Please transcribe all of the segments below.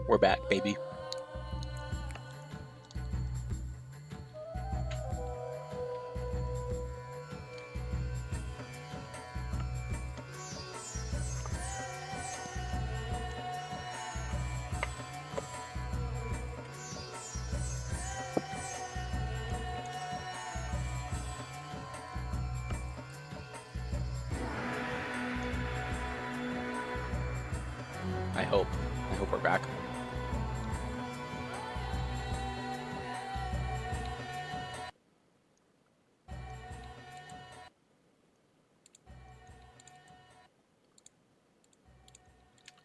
We're back, baby. I hope we're back.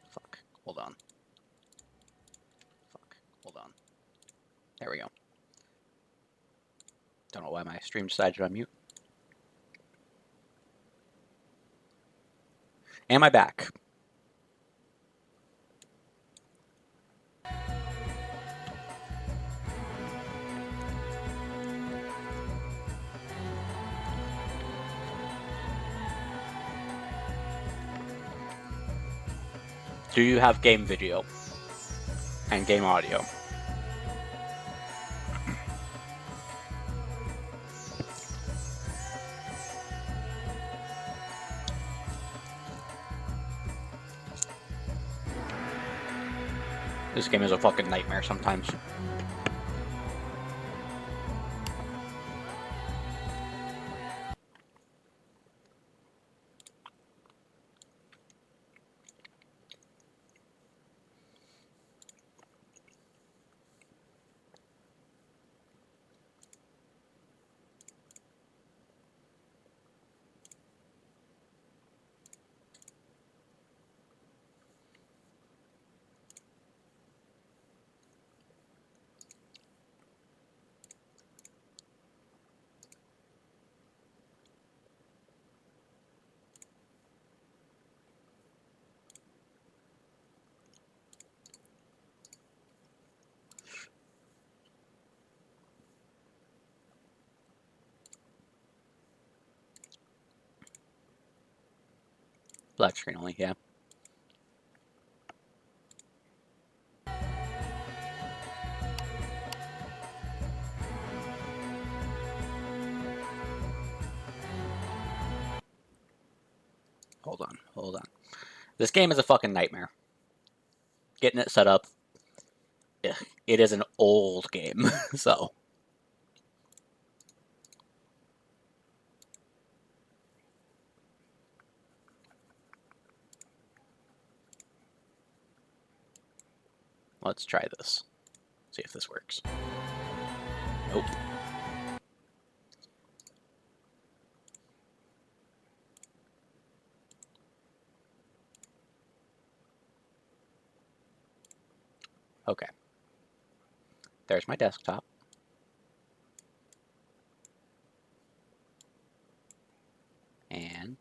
Fuck. Hold on. Fuck. Hold on. There we go. Don't know why my stream decided to unmute. Am I back? Do you have game video and game audio? This game is a fucking nightmare sometimes. Black screen only, yeah. Hold on. This game is a fucking nightmare. Getting it set up. It is an old game, so. Let's try this. See if this works. Nope. Okay. There's my desktop. And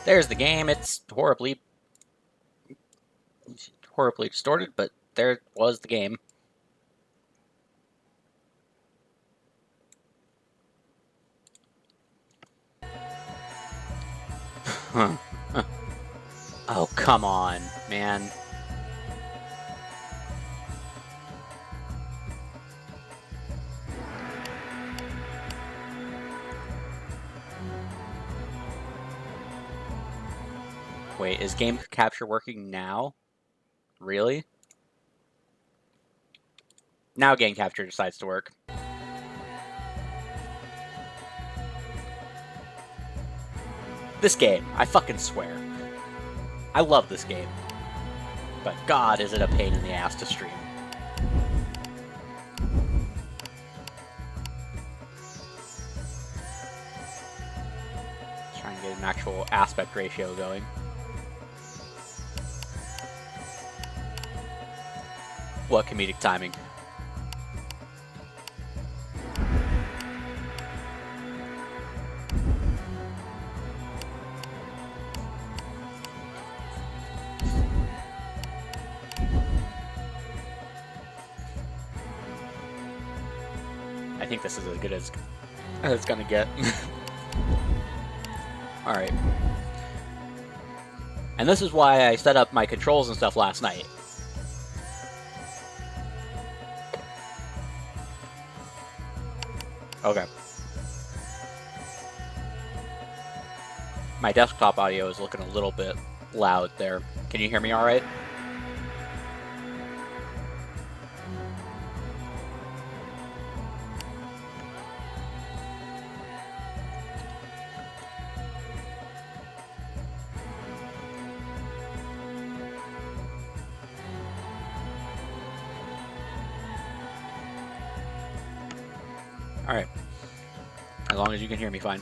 there's the game. It's horribly distorted, but there was the game. Oh, come on, man. Wait, is game capture working now? Really? Now game capture decides to work. This game, I fucking swear. I love this game. But God, is it a pain in the ass to stream. Trying to get an actual aspect ratio going. What comedic timing. I think this is as good as it's gonna get. Alright. And this is why I set up my controls and stuff last night. Okay. My desktop audio is looking a little bit loud there. Can you hear me alright? Alright. As long as you can hear me fine.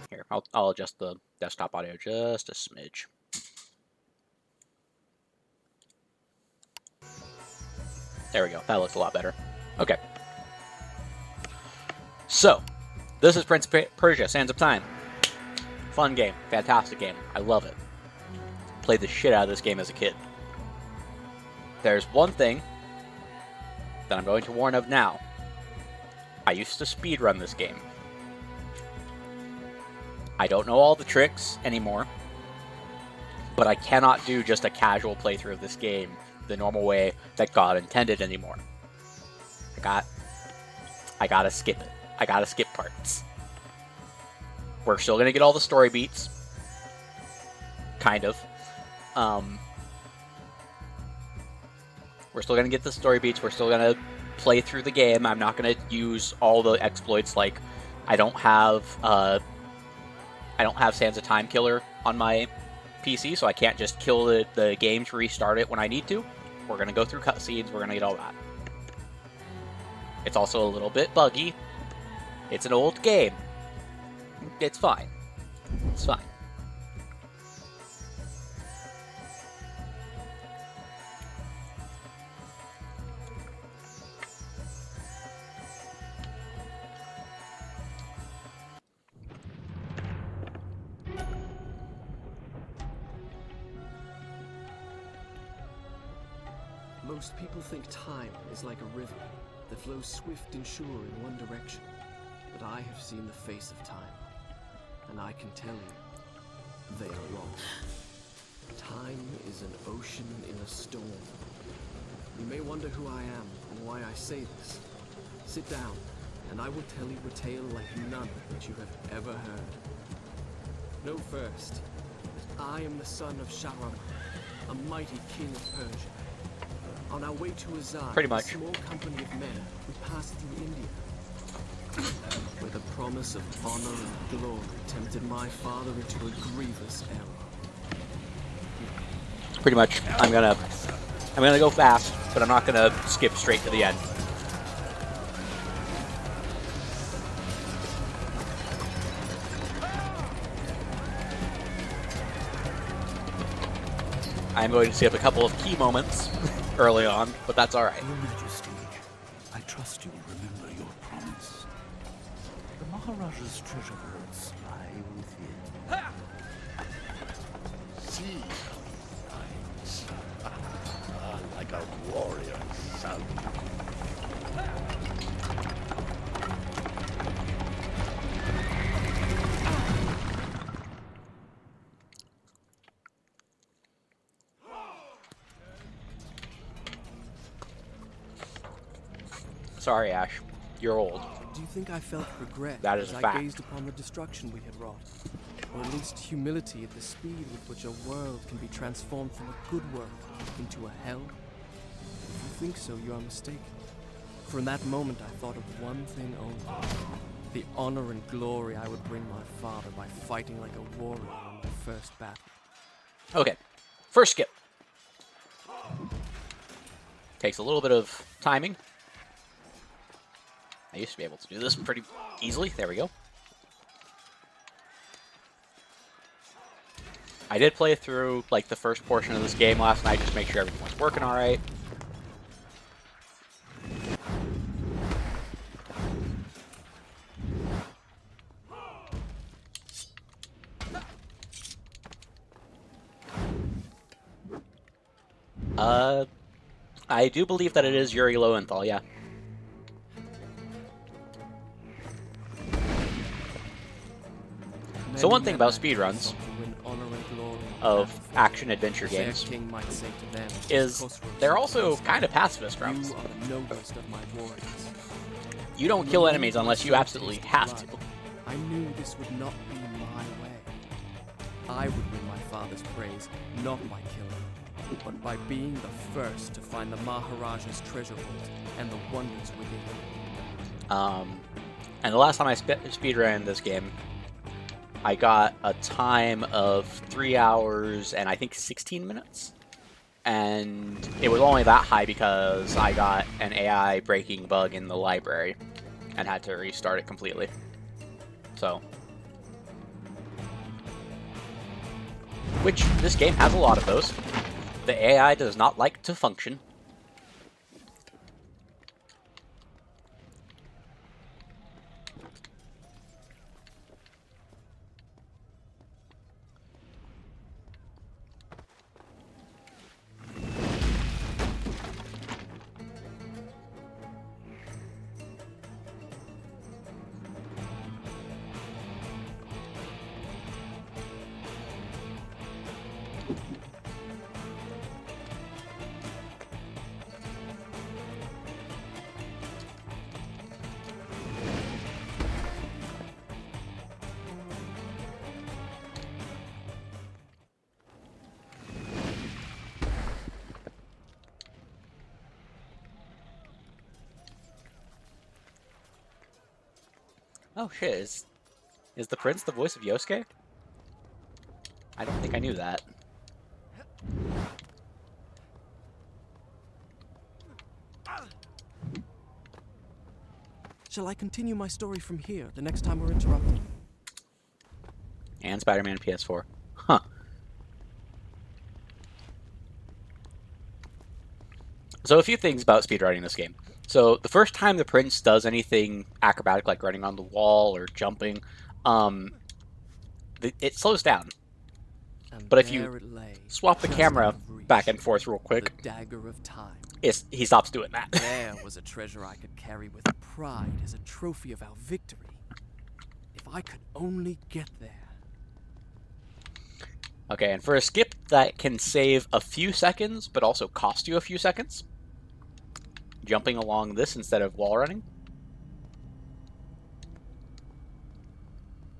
Here, I'll adjust the desktop audio just a smidge. There we go. That looks a lot better. Okay. So, this is Prince of Persia: Sands of Time. Fun game. Fantastic game. I love it. Played the shit out of this game as a kid. There's one thing that I'm going to warn of now. I used to speedrun this game. I don't know all the tricks anymore, but I cannot do just a casual playthrough of this game the normal way that God intended anymore. I gotta skip it. I gotta skip parts. We're still gonna get all the story beats. Kind of. We're still gonna get the story beats. We're still gonna play through the game. I'm not gonna use all the exploits. Like, I don't have Sands of Time Killer on my PC, so I can't just kill the game to restart it when I need to. We're gonna go through cutscenes. We're gonna get all that. It's also a little bit buggy. It's an old game. It's fine. It's fine. Most people think time is like a river that flows swift and sure in one direction. But I have seen the face of time, and I can tell you, they are wrong. Time is an ocean in a storm. You may wonder who I am and why I say this. Sit down, and I will tell you a tale like none that you have ever heard. Know first that I am the son of Shahram, a mighty king of Persia. On our way to Azad, Pretty much. a small company of men, we passed through India, where the promise of honor and glory tempted my father into a grievous error. Pretty much. I'm gonna go fast, but I'm not gonna skip straight to the end. I'm going to skip a couple of key moments early on, but that's alright. Your Majesty, I trust you will remember your promise. The Maharaja's treasure vaults lie within. See, like a warrior son. Sorry, Ash. You're old. Do you think I felt regret That is as a I fact. gazed upon the destruction we had wrought? Or at least humility at the speed with which a world can be transformed from a good world into a hell? If you think so, you are mistaken. For in that moment I thought of one thing only. The honor and glory I would bring my father by fighting like a warrior in my first battle. Okay. First skip. Takes a little bit of timing. I used to be able to do this pretty easily. There we go. I did play through like the first portion of this game last night just to make sure everything was working alright. I do believe that it is Yuri Lowenthal, yeah. So one thing about speedruns of action-adventure games king might say to them, is they're also kind of pacifist runs. you are the noblest of my warriors. You don't kill enemies unless you absolutely have to. I knew this would not be my way. I would win my father's praise, not by killing, but by being the first to find the Maharaja's treasure vault and the wonders within. And the last time I speedran this game, I got a time of 3 hours and I think 16 minutes. And it was only that high because I got an AI breaking bug in the library and had to restart it completely. So, which this game has a lot of those. The AI does not like to function. Oh shit, is the prince the voice of Yosuke? I don't think I knew that. Shall I continue my story from here the next time we're interrupted? And Spider-Man PS4. Huh. So a few things about speedrunning this game. So the first time the prince does anything acrobatic, like running on the wall or jumping, it slows down. And But if there you it lay, swap the just camera out of reach, back and forth real quick, the dagger of time. he stops doing that. There was a treasure I could carry with pride as a trophy of our victory. If I could only get there. Okay, and for a skip that can save a few seconds, but also cost you a few seconds, jumping along this instead of wall running.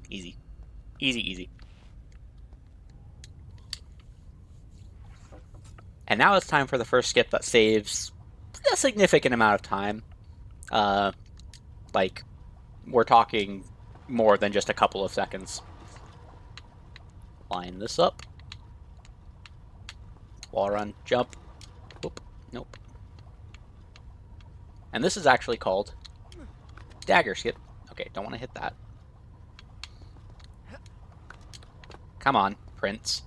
Easy. Easy, easy. And now it's time for the first skip that saves a significant amount of time. Like, we're talking more than just a couple of seconds. Line this up. Wall run, jump. Whoop, nope. And this is actually called dagger skip. Okay, don't want to hit that. Come on, Prince.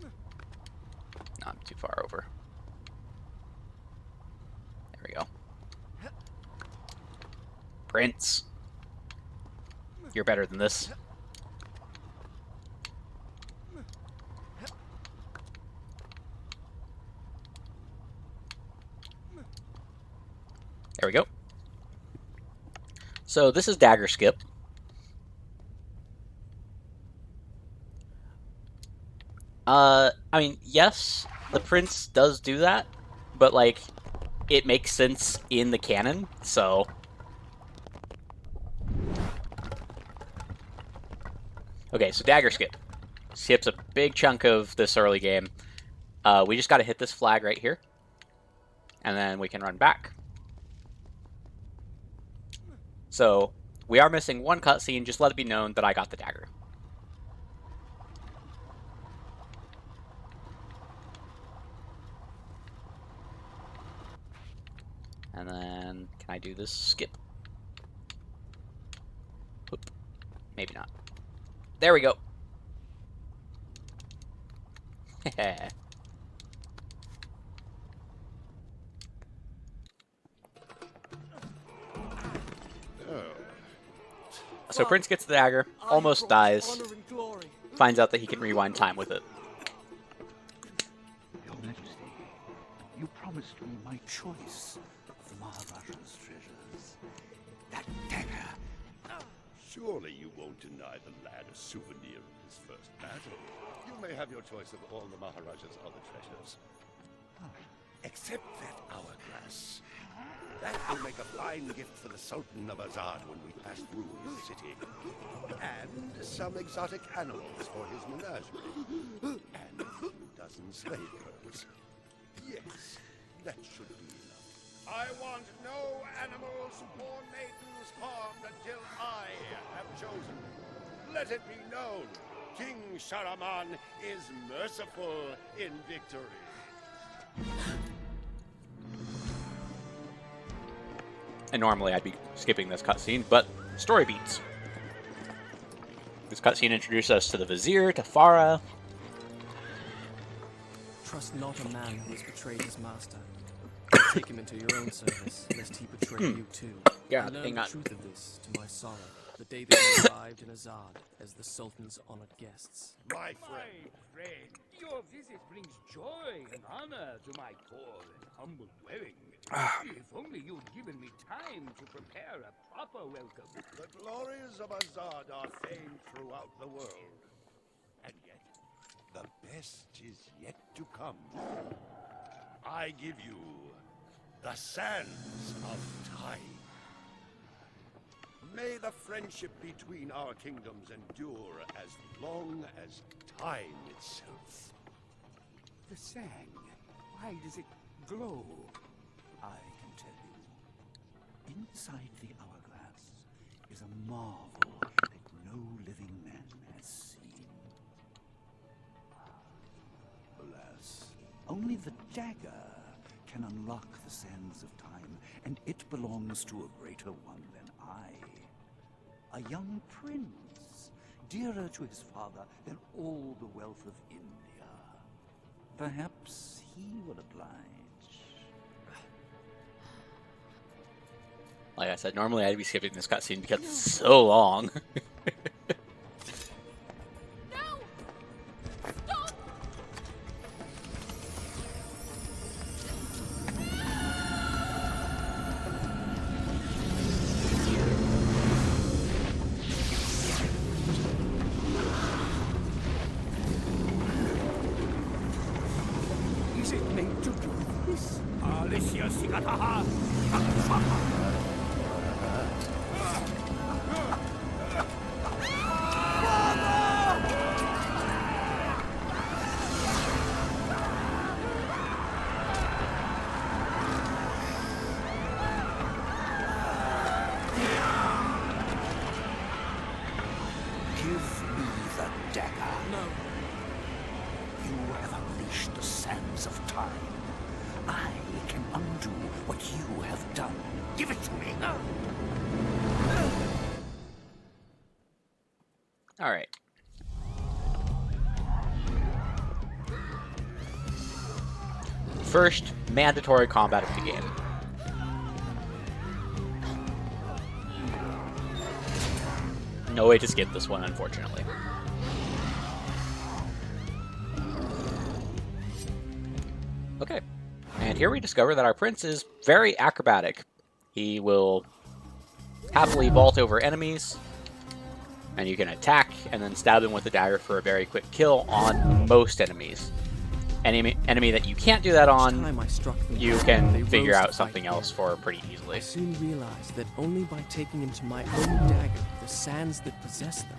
No, I'm too far over. There we go. Prince. You're better than this. There we go. So this is dagger skip. I mean, yes, the prince does do that, but like, it makes sense in the canon, so. Okay, so dagger skip. Skips a big chunk of this early game. We just gotta hit this flag right here, and then we can run back. So, we are missing one cutscene, just let it be known that I got the dagger. And then, can I do this skip? Whoop. Maybe not. There we go. So Prince gets the dagger, almost dies, finds out that he can rewind time with it. Your Majesty, you promised me my choice of the Maharaja's treasures. Dagger. Surely you won't deny the lad a souvenir of his first battle. You may have your choice of all the Maharaja's other treasures. Except that hourglass. That will make a fine gift for the Sultan of Azad when we pass through his city. And some exotic animals for his menagerie. And a few dozen slave girls. Yes, that should be enough. I want no animals or maidens harmed until I have chosen. Let it be known, King Sharaman is merciful in victory. And normally I'd be skipping this cutscene, but story beats. This cutscene introduces us to the Vizier, to Farah. Trust not a man who has betrayed his master. Take him into your own service, lest he betray you too. Yeah, I learned hang the on. truth of this to my sorrow, the day that he arrived in Azad as the Sultan's honored guests. My friend, Your visit brings joy and honor to my poor and humble dwelling. If only you'd given me time to prepare a proper welcome. the glories of Azad are famed throughout the world. And yet, the best is yet to come. I give you the Sands of Time. May the friendship between our kingdoms endure as long as time itself. The sand, why does it glow? I can tell you. Inside the hourglass is a marvel that no living man has seen. Alas, only the dagger can unlock the sands of time, and it belongs to a greater one than I. A young prince, dearer to his father than all the wealth of India. Perhaps he will oblige. Like I said, normally I'd be skipping this cutscene because it's so long. No! Stop! Is it meant to do this? Alicia Sigataha! Give me the dagger. No, You have unleashed the sands of time. I can undo what you have done. Give it to me. Alright. First, mandatory combat of the game. No way to skip this one, unfortunately. Okay. And here we discover that our prince is very acrobatic. He will happily vault over enemies, and you can attack and then stab them with a dagger for a very quick kill on most enemies. Enemy that you can't do that each on, time I struck them, you they can figure rose to out fight something else again. for pretty easily. I soon realized that only by taking into my own dagger the sands that possess them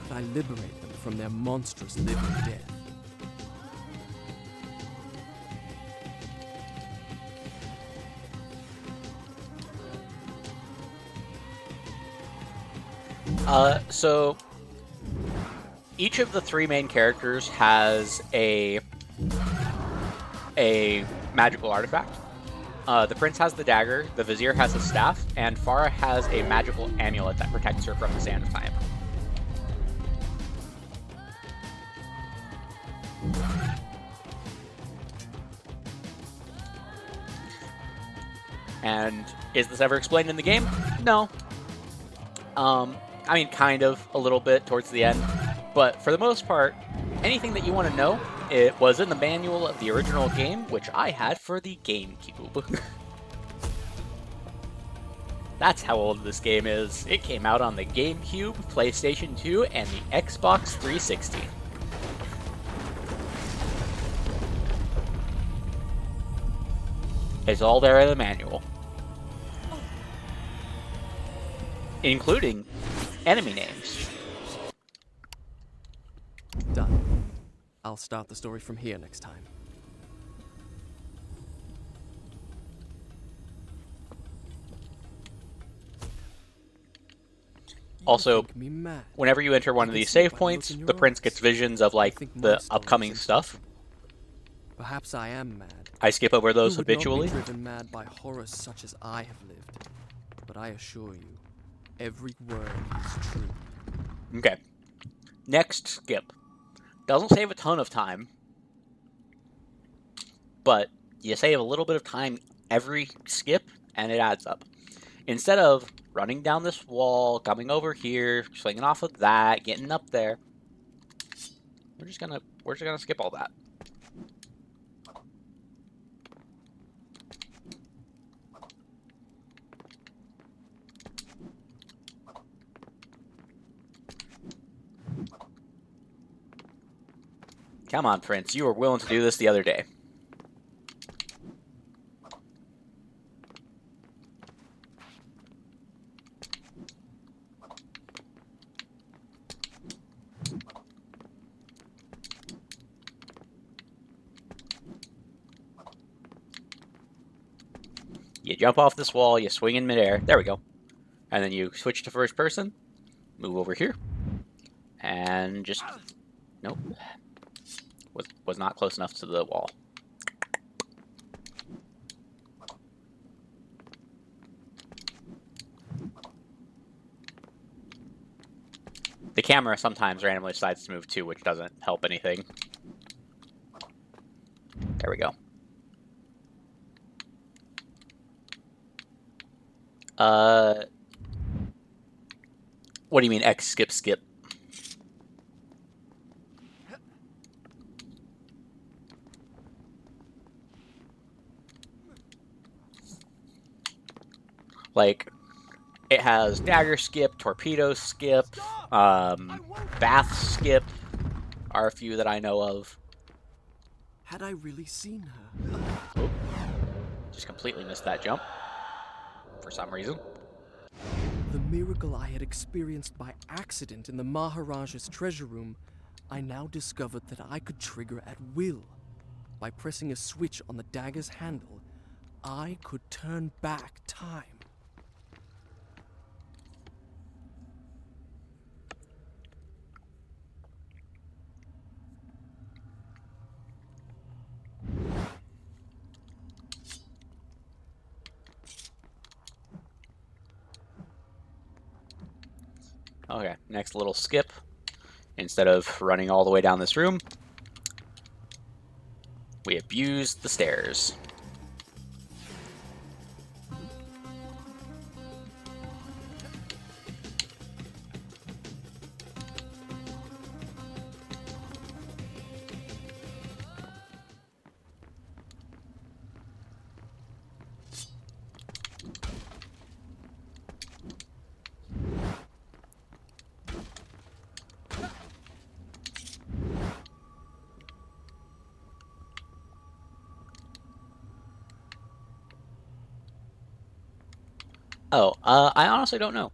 could I liberate them from their monstrous living death. So each of the three main characters has a magical artifact. The prince has the dagger, the vizier has the staff, and Farah has a magical amulet that protects her from the sand of time. And is this ever explained in the game? No. I mean, kind of, a little bit towards the end. But for the most part, anything that you want to know, it was in the manual of the original game, which I had for the GameCube. That's how old this game is. It came out on the GameCube, PlayStation 2, and the Xbox 360. It's all there in the manual. Including enemy names. Done. I'll start the story from here next time. Also, Think me mad. whenever you enter one of can these see save by the points, look in the your prince eyes. gets visions of, like, think my the story upcoming is stuff. impossible. Perhaps I am mad. I skip over those Who would not habitually. be driven mad by horrors such as I have lived? But I assure you, every word is true. Okay. Next skip. Doesn't save a ton of time, but you save a little bit of time every skip, and it adds up. Instead of running down this wall, coming over here, swinging off of that, getting up there, we're just gonna skip all that. Come on, Prince. You were willing to do this the other day. You jump off this wall, you swing in midair. There we go. And then you switch to first person, move over here, and just... Nope. Was not close enough to the wall. The camera sometimes randomly decides to move too, which doesn't help anything. There we go. What do you mean X skip skip? Like, it has dagger skip, torpedo skip, bath skip are a few that I know of. Had I really seen her? Just completely missed that jump for some reason. The miracle I had experienced by accident in the Maharaja's treasure room, I now discovered that I could trigger at will. By pressing a switch on the dagger's handle, I could turn back time. Okay, next little skip. Instead of running all the way down this room, we abuse the stairs. Oh, I honestly don't know.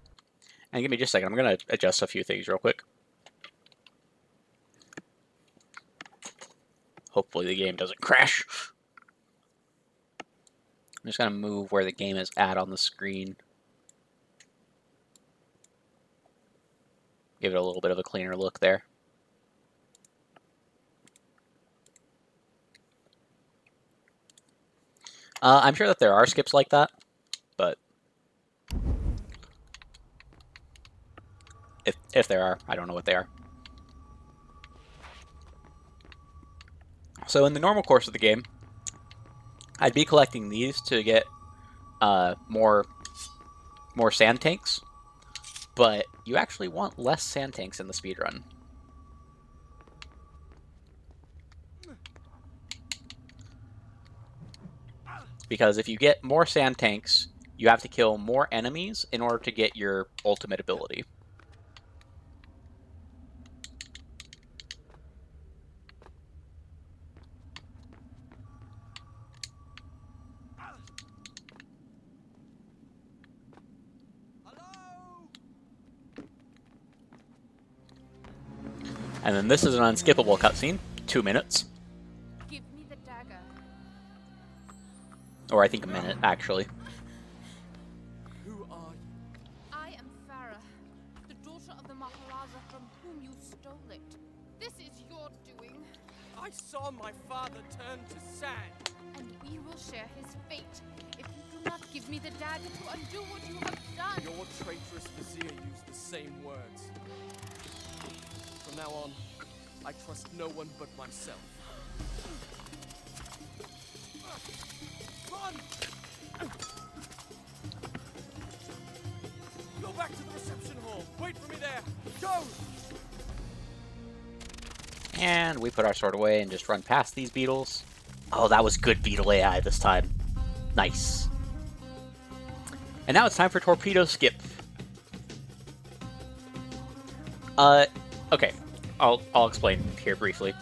And give me just a second. I'm going to adjust a few things real quick. Hopefully the game doesn't crash. I'm just going to move where the game is at on the screen. Give it a little bit of a cleaner look there. I'm sure that there are skips like that, but if there are, I don't know what they are. So in the normal course of the game, I'd be collecting these to get more sand tanks, but you actually want less sand tanks in the speedrun. Because if you get more sand tanks, you have to kill more enemies in order to get your ultimate ability. And then this is an unskippable cutscene, 2 minutes. Give me the dagger. Or I think a minute, actually. Who are you? I am Farah, the daughter of the Maharaja from whom you stole it. This is your doing, I saw my father turn to sand. and we will share his fate if you do not give me the dagger to undo what you have done. Your traitorous vizier used the same words. From now on, I trust no one but myself. Run! Go back to the reception hall. Wait for me there. Go! And we put our sword away and just run past these beetles. Oh, that was good beetle AI this time. Nice. And now it's time for Torpedo Skip. Okay. I'll explain here briefly.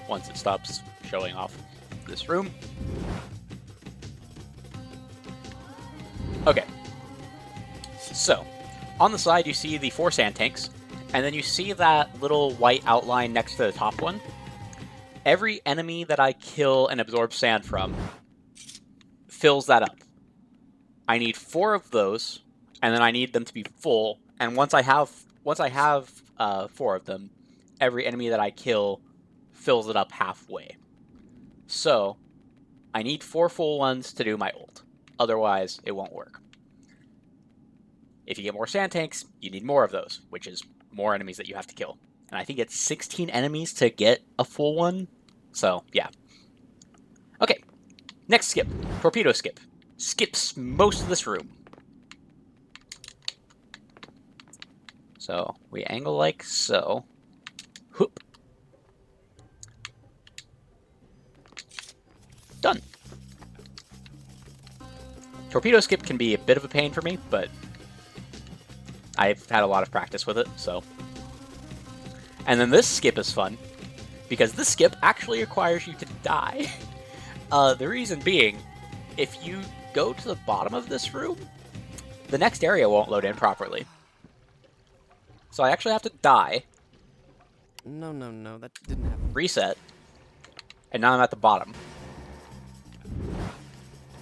Once it stops showing off this room. Okay. So, on the side you see the 4 sand tanks, and then you see that little white outline next to the top one. Every enemy that I kill and absorb sand from fills that up. I need 4 of those, and then I need them to be full. And once I have 4 of them, every enemy that I kill fills it up halfway. So I need 4 full ones to do my ult. Otherwise, it won't work. If you get more sand tanks, you need more of those, which is more enemies that you have to kill. And I think it's 16 enemies to get a full one. So, yeah. Okay, next skip. Torpedo Skip. Skips most of this room. So, we angle like so. Whoop. Done. Torpedo Skip can be a bit of a pain for me, but I've had a lot of practice with it, so. And then this skip is fun, because this skip actually requires you to die. The reason being, if you go to the bottom of this room, the next area won't load in properly. So I actually have to die, No, that didn't happen. reset, and now I'm at the bottom.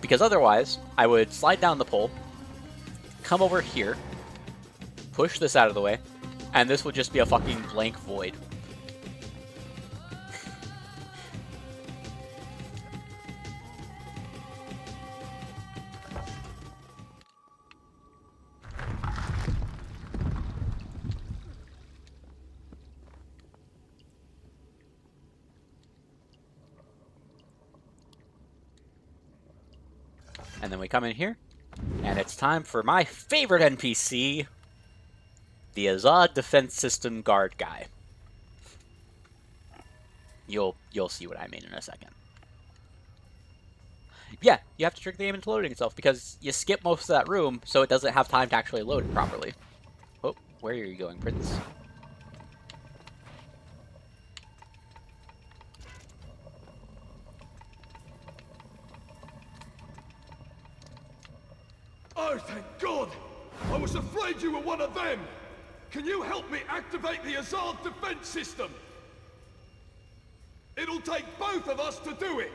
Because otherwise, I would slide down the pole, come over here, push this out of the way, and this would just be a fucking blank void. And then we come in here, and it's time for my favorite NPC, the Azad Defense System guard guy. You'll see what I mean in a second. Yeah, you have to trick the game into loading itself because you skip most of that room, so it doesn't have time to actually load it properly. Oh, where are you going, Prince? Oh, thank God! I was afraid you were one of them! Can you help me activate the Azad defense system? It'll take both of us to do it!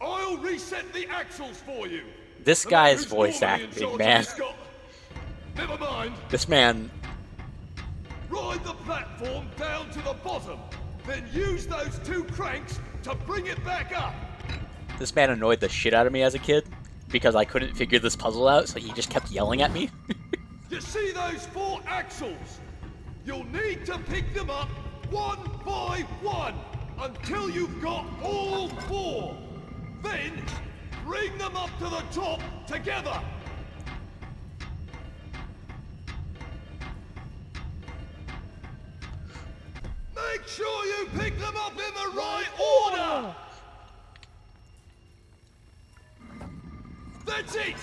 I'll reset the axles for you! This The guy's man who's voice normally in acting, charge of man. this got- Never mind. This man, Ride the platform down to the bottom, then use those 2 cranks to bring it back up! this man annoyed the shit out of me as a kid because I couldn't figure this puzzle out, so he just kept yelling at me. You see those 4 axles? You'll need to pick them up one by one until you've got all 4. Then, bring them up to the top together. Make sure you pick them up in the right order. That's it!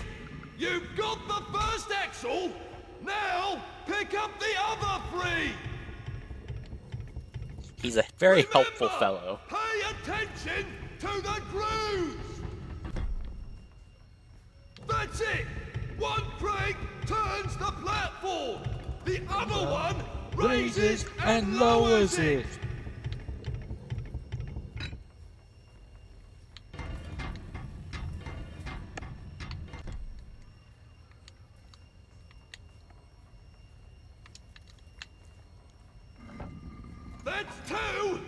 You've got the first axle! Now, pick up the other 3! He's a very helpful Remember, fellow. Pay attention to the grooves! That's it! One crank turns the platform! The other one raises and lowers it! That's 2!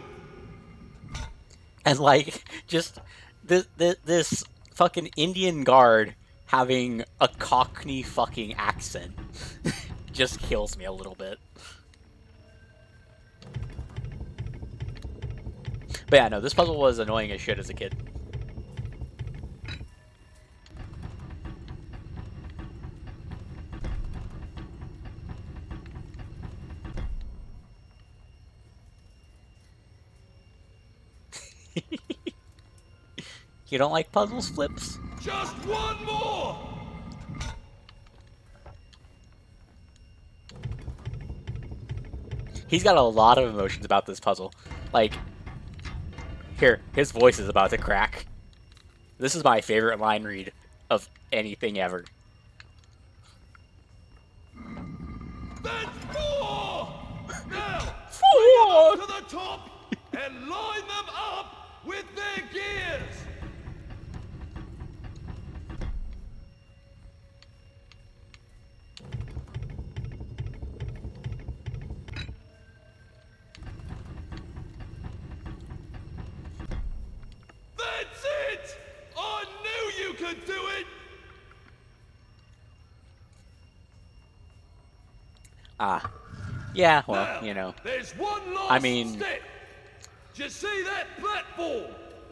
And like, just this fucking Indian guard having a Cockney fucking accent just kills me a little bit. But yeah, no, this puzzle was annoying as shit as a kid. You don't like puzzles, Flips? Just one more! He's got a lot of emotions about this puzzle. Like, here, his voice is about to crack. This is my favorite line read of anything ever. That's 4! Now, 4! bring them up to the top and line them up with their gears! That's it! I knew you could do it! Ah. Yeah, well, Now, you know. there's one last I mean- step. Do you see that platform?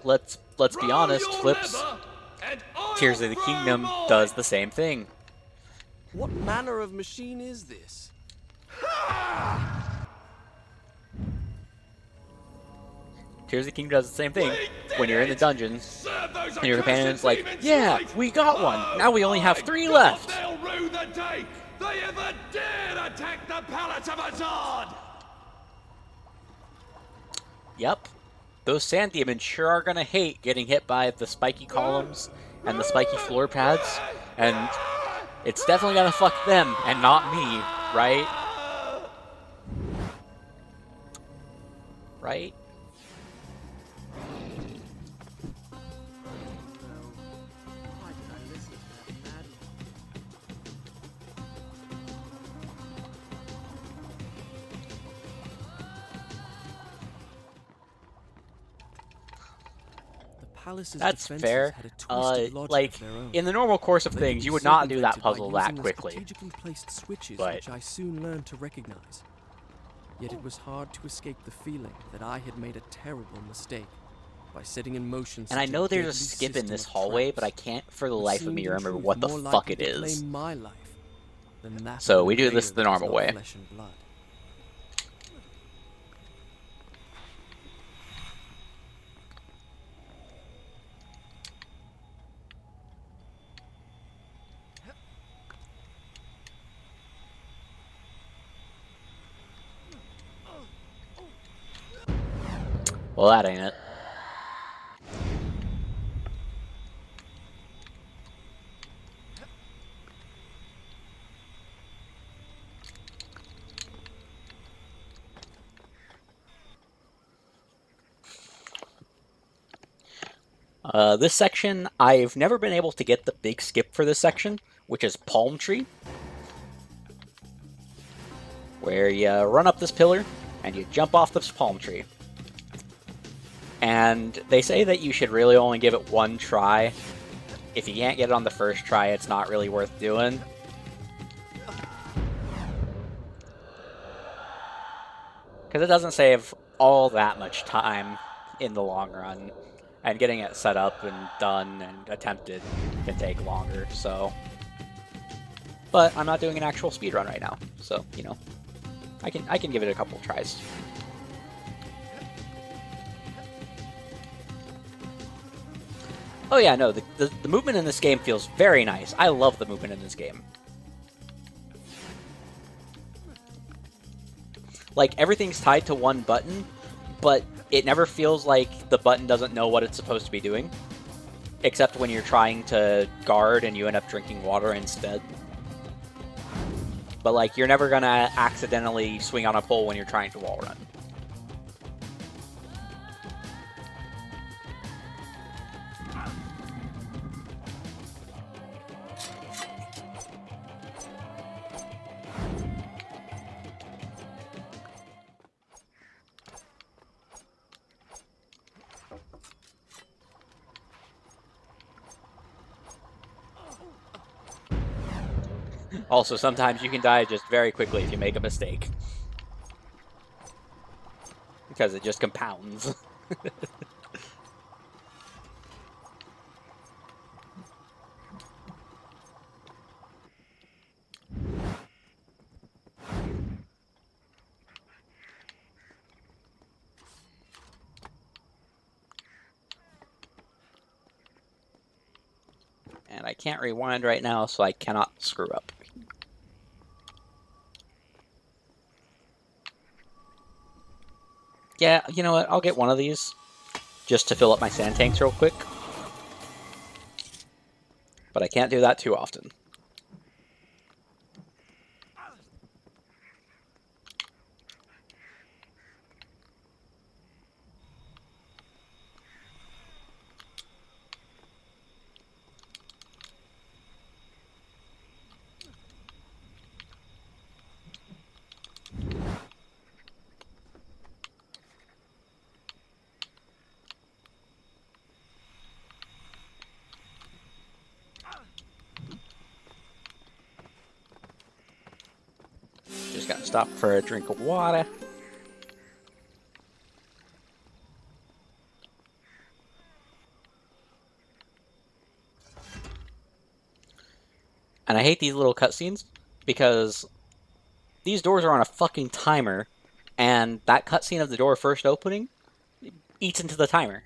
Let's be Roll honest, your Flips. lever, and I'll Tears of the throw Kingdom mine. does the same thing. What manner of machine is this? Tears of the Kingdom does the same thing. We did When you're in the it! dungeon, Serve those and your accursed companion's like, demons yeah, right! we got one. Oh, Now we only have my 3 God, left. They'll rue the day they ever dared attack the palace of Azad! Yep. Those sand demons sure are gonna hate getting hit by the spiky columns and the spiky floor pads. And it's definitely gonna fuck them and not me, right? Right? Why did I listen to that madman? The palace's That's defenses fair. had a twisted logic Like, of their own. in the normal course of They things, could you be would not do that circumvented by puzzle that using the quickly. strategically placed switches, But- which I soon learned to recognize. Yet it was hard to escape the feeling that I had made a terrible mistake by setting in motion. And I such know there's a deadly skip in system this of hallway, but I traps, can't for the which life of seemed me in remember truth what the more fuck likely it to is. claim my life than that So of we an do this invader the that was normal not way. flesh and blood. Well, that ain't it. This section, I've never been able to get the big skip for this section, which is Palm Tree. Where you run up this pillar, and you jump off this palm tree. And they say that you should really only give it one try. If you can't get it on the first try, it's not really worth doing. Because it doesn't save all that much time in the long run. And getting it set up and done and attempted can take longer, so... But I'm not doing an actual speedrun right now, so, you know, I can give it a couple tries. Oh yeah, no, the movement in this game feels very nice. I love the movement in this game. Like, everything's tied to one button, but it never feels like the button doesn't know what it's supposed to be doing. Except when you're trying to guard and you end up drinking water instead. But, like, you're never gonna accidentally swing on a pole when you're trying to wall run. Also, sometimes you can die just very quickly if you make a mistake. Because it just compounds. And I can't rewind right now, so I cannot screw up. Yeah, you know what? I'll get one of these just to fill up my sand tanks real quick. But I can't do that too often. Just gotta stop for a drink of water. And I hate these little cutscenes because these doors are on a fucking timer, and that cutscene of the door first opening eats into the timer.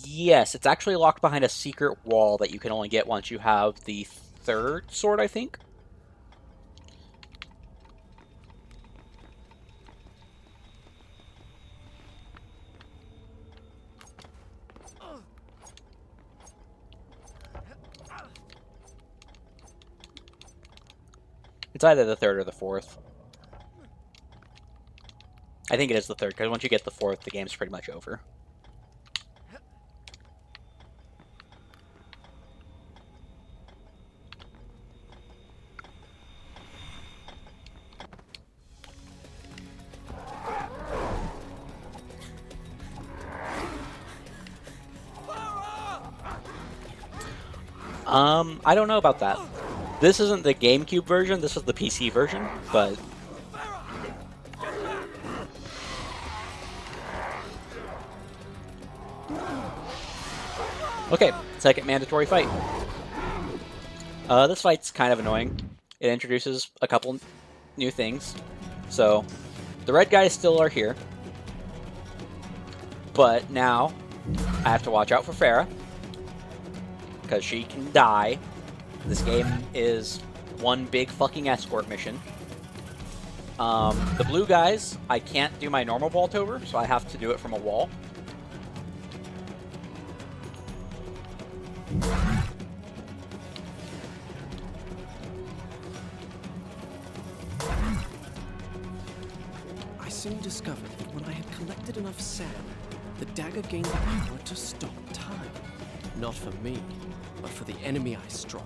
Yes, it's actually locked behind a secret wall that you can only get once you have the third sword, I think. It's either the third or the fourth. I think it is the third, because once you get the fourth, the game's pretty much over. I don't know about that. This isn't the GameCube version, this is the PC version, but... Okay, second mandatory fight. This fight's kind of annoying. It introduces a couple new things. So, the red guys still are here. But now, I have to watch out for Farah. Because she can die. This game is one big fucking escort mission. The blue guys, I can't do my normal vault over, so I have to do it from a wall. I soon discovered that when I had collected enough sand, the dagger gained the power to stop time. Not for me, but for the enemy I struck.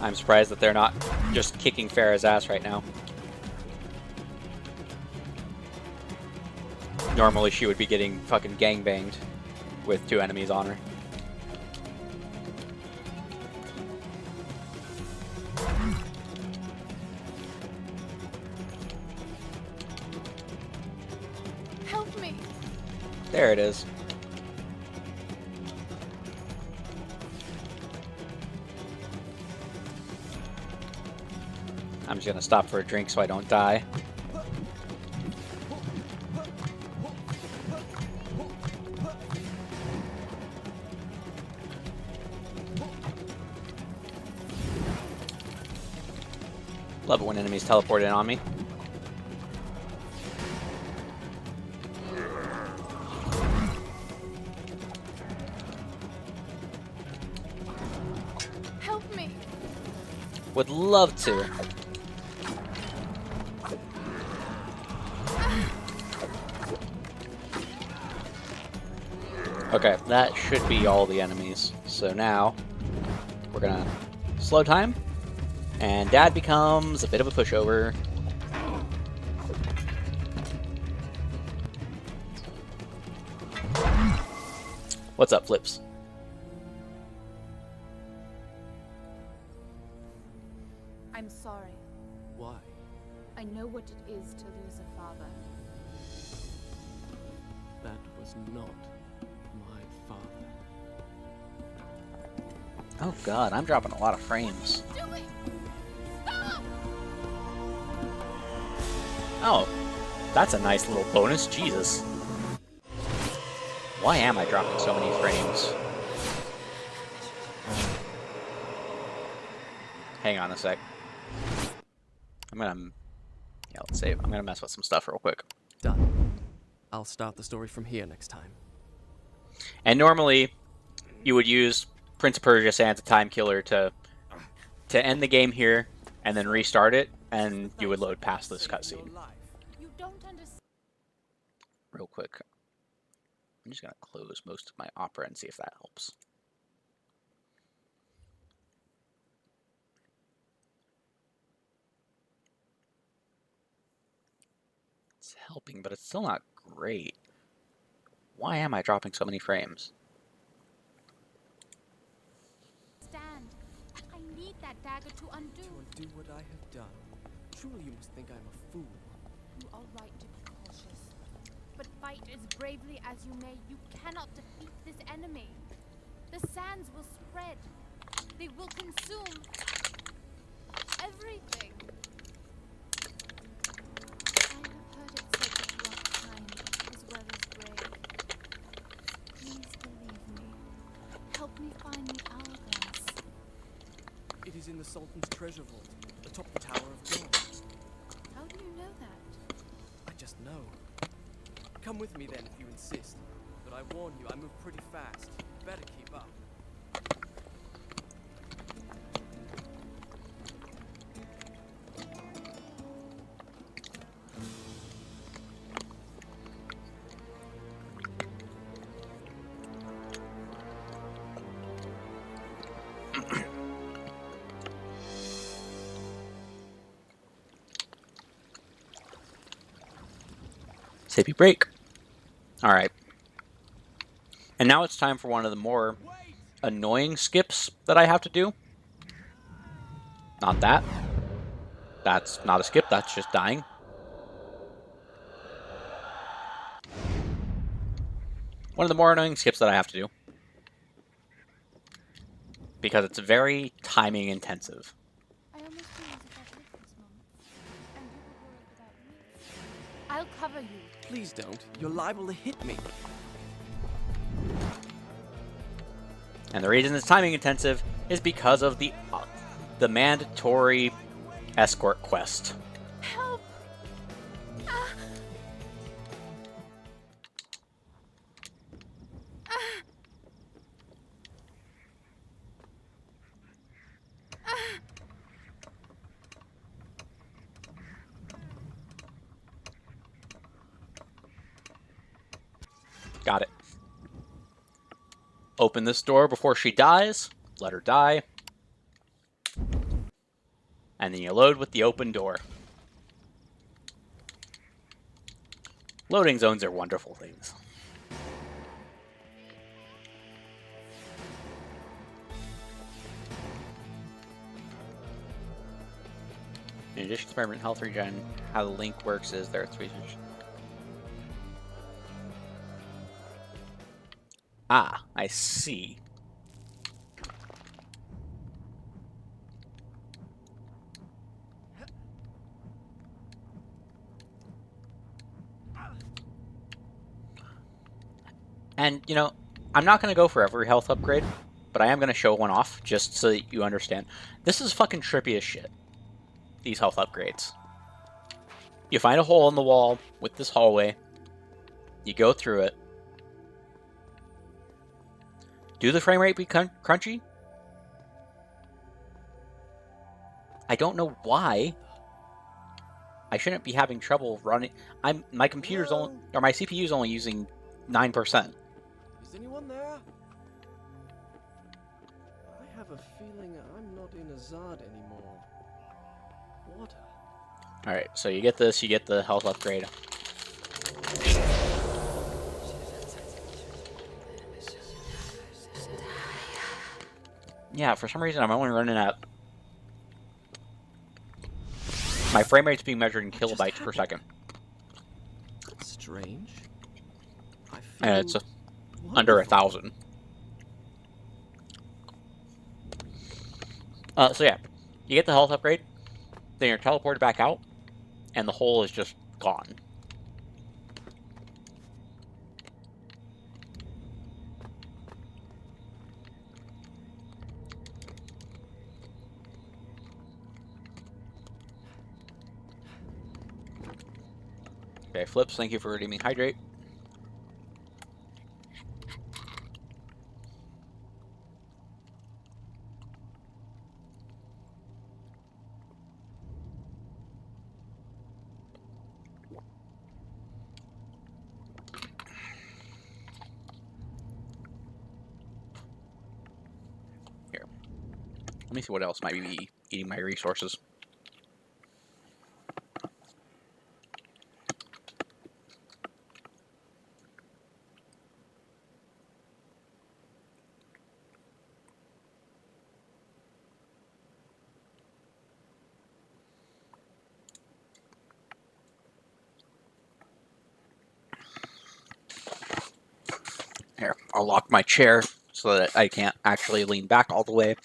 I'm surprised that they're not just kicking Farah's ass right now. Normally she would be getting fucking gangbanged with two enemies on her. There it is. I'm just gonna stop for a drink so I don't die. Love it when enemies teleport in on me. Help me. Would love to. Okay, that should be all the enemies. So now, we're gonna slow time, and Dad becomes a bit of a pushover. What's up, Flips? I'm sorry. Why? I know what it is to lose a father. That was not my father. Oh god, I'm dropping a lot of frames. Doing? Stop! Oh, that's a nice little bonus, Jesus. Why am I dropping so many frames? Hang on a sec. Yeah, let's save. I'm gonna mess with some stuff real quick. Done. I'll start the story from here next time. And normally, you would use Prince of Persia: Sands of Time Killer to end the game here, and then restart it, and you would load past this cutscene. You don't understand. Real quick. I'm just gonna close most of my Opera and see if that helps. It's helping, but it's still not great. Why am I dropping so many frames? I need that dagger to undo. To undo what I have done. Truly you must think I'm a fool. You are right to be cautious. But fight as bravely as you may, you cannot defeat this enemy. The sands will spread. They will consume everything. I have heard it said that you are kind as well as brave. Please believe me. Help me find the hourglass. It is in the Sultan's treasure vault, atop the Tower of God. How do you know that? I just know. Come with me then if you insist. But I warn you, I move pretty fast. Better keep up. Sippy break. Alright. And now it's time for one of the more annoying skips that I have to do. Not that. That's not a skip, that's just dying. One of the more annoying skips that I have to do. Because it's very timing intensive. I almost feel as if I've lived this moment. And you were worried about me. I'll cover you. Please don't. You're liable to hit me. And the reason it's timing intensive is because of the mandatory escort quest. Help! Got it. Open this door before she dies. Let her die. And then you load with the open door. Loading zones are wonderful things. In addition to permanent health regen, how the link works is there are 3. Ah, I see. And, you know, I'm not going to go for every health upgrade, but I am going to show one off just so that you understand. This is fucking trippy as shit, these health upgrades. You find a hole in the wall with this hallway, you go through it. Do the frame rate be crunchy? I don't know why. I shouldn't be having trouble running. My computer's only, or my CPU's only using 9%. Is anyone there? I have a feeling I'm not in Azad anymore. Water. Alright, so you get this, you get the health upgrade. Yeah, for some reason I'm only running at... My frame rate's being measured in kilobytes per second. That's strange. I feel And it's under wonderful. 1,000. So yeah, you get the health upgrade, then you're teleported back out, and the hole is just gone. Okay, Flips, thank you for redeeming Hydrate. Here. Let me see what else might be eating my resources. Here, I'll lock my chair so that I can't actually lean back all the way.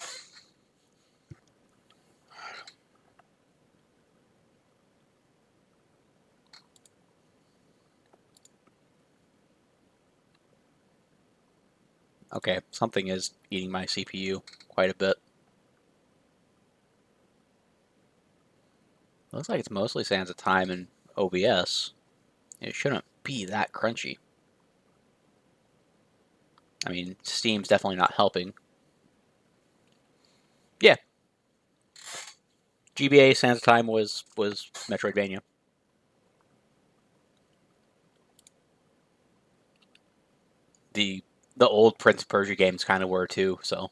Okay, something is eating my CPU quite a bit. Looks like it's mostly Sands of Time and OBS. It shouldn't be that crunchy. I mean, Steam's definitely not helping. Yeah. GBA Sands of Time was Metroidvania. The old Prince of Persia games kind of were too, so.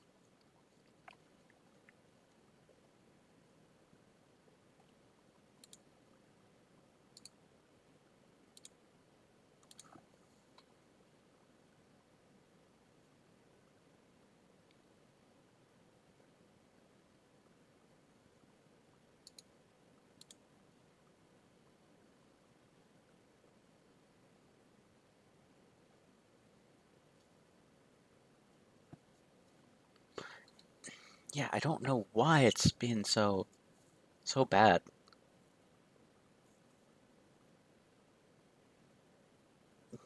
Yeah, I don't know why it's been so bad.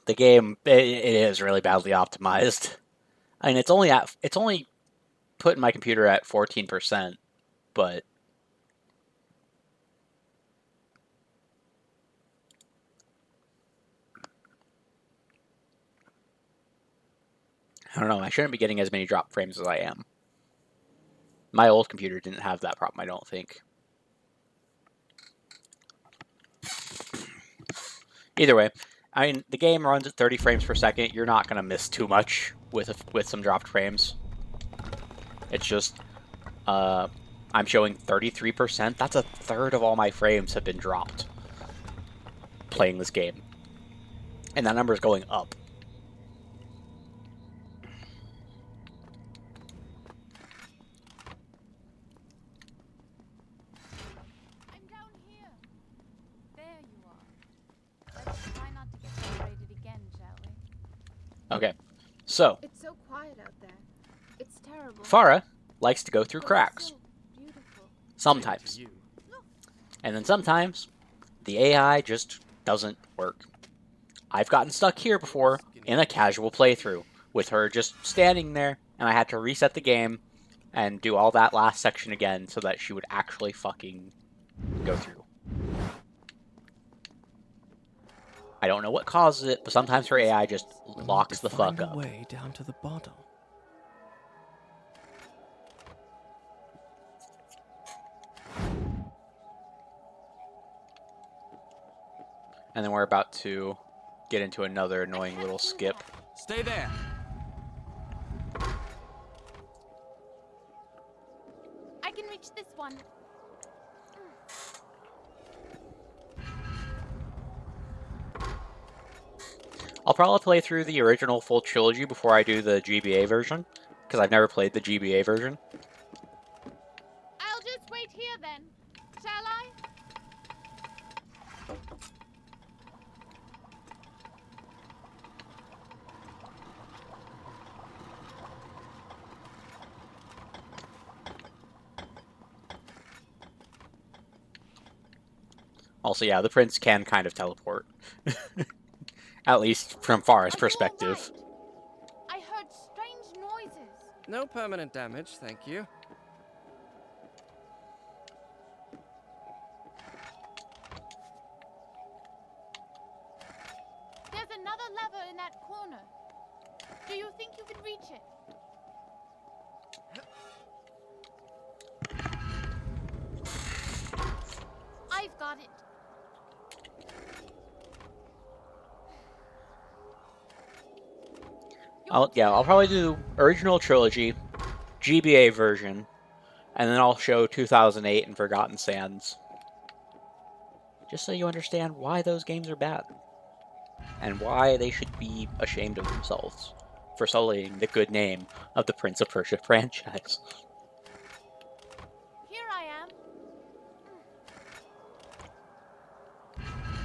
The game it is really badly optimized. I mean, it's only putting my computer at 14%, but I don't know. I shouldn't be getting as many drop frames as I am. My old computer didn't have that problem, I don't think. Either way, I mean, the game runs at 30 frames per second. You're not going to miss too much with some dropped frames. It's just, I'm showing 33%. That's a third of all my frames have been dropped playing this game. And that number is going up. I'm down here. There you are. Let's try not to get separated again, shall we? Okay. So, It's so quiet out there. It's terrible. Farah likes to go through But it's cracks. so beautiful. Sometimes. And then sometimes, the AI just doesn't work. I've gotten stuck here before in a casual playthrough with her just standing there, and I had to reset the game and do all that last section again so that she would actually fucking go through. I don't know what causes it, but sometimes her AI just locks the fuck up. Way down to the bottom. And then we're about to get into another annoying little skip. Stay there. I can reach this one. I'll probably play through the original full trilogy before I do the GBA version, because I've never played the GBA version. I'll just wait here then. Shall I? Also, yeah, the prince can kind of teleport. At least from Farah's Are you perspective. all right? I heard strange noises. No permanent damage, thank you. There's another lever in that corner. Do you think you can reach it? I've got it. I'll probably do original trilogy, GBA version, and then I'll show 2008 and Forgotten Sands. Just so you understand why those games are bad. And why they should be ashamed of themselves for sullying the good name of the Prince of Persia franchise. Here I am.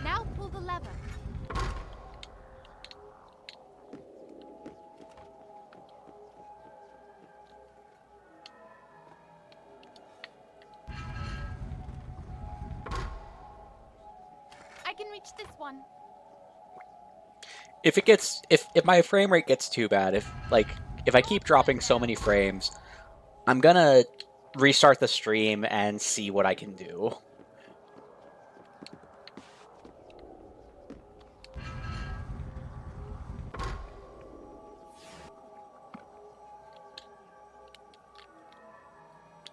Now pull the lever. I can reach this one. If my frame rate gets too bad, if I keep dropping so many frames, I'm gonna restart the stream and see what I can do.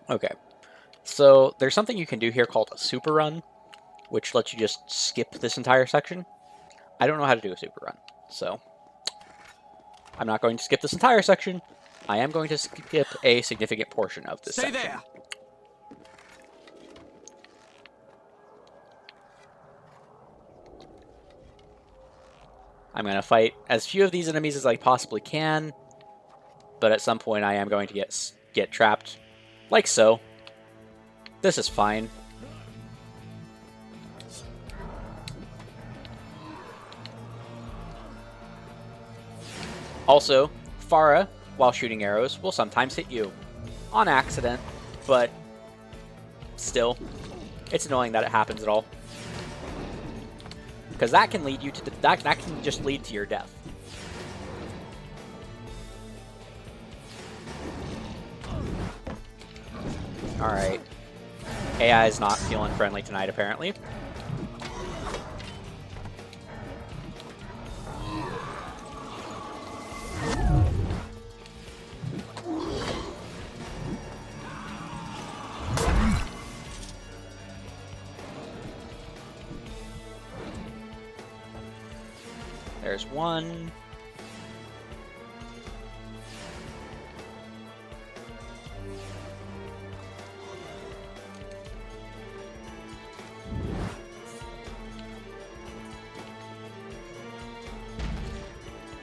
Okay, so there's something you can do here called a super run, which lets you just skip this entire section. I don't know how to do a super run, so I'm not going to skip this entire section. I am going to skip a significant portion of this section. Stay there. I'm going to fight as few of these enemies as I possibly can, but at some point I am going to get trapped, like so. This is fine. Also, Farah, while shooting arrows, will sometimes hit you. On accident, but still, it's annoying that it happens at all. Because that can lead you to that can just lead to your death. Alright. AI is not feeling friendly tonight, apparently. There's one.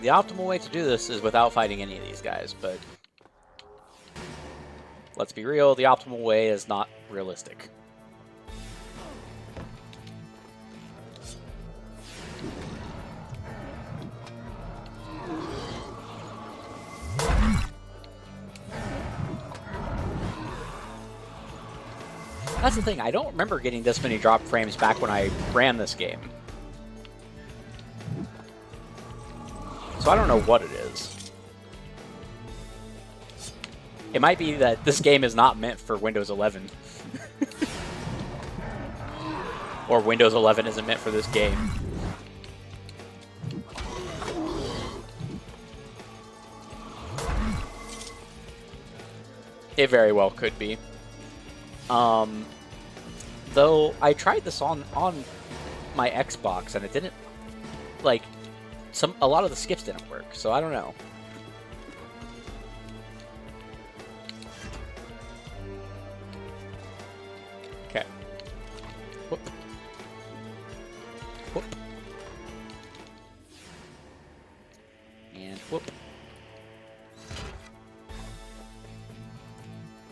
The optimal way to do this is without fighting any of these guys, but let's be real, the optimal way is not realistic. That's the thing, I don't remember getting this many drop frames back when I ran this game. So I don't know what it is. It might be that this game is not meant for Windows 11. Or Windows 11 isn't meant for this game. It very well could be. Though I tried this on my Xbox and it didn't, like, a lot of the skips didn't work, so I don't know. Okay. Whoop. Whoop. And whoop.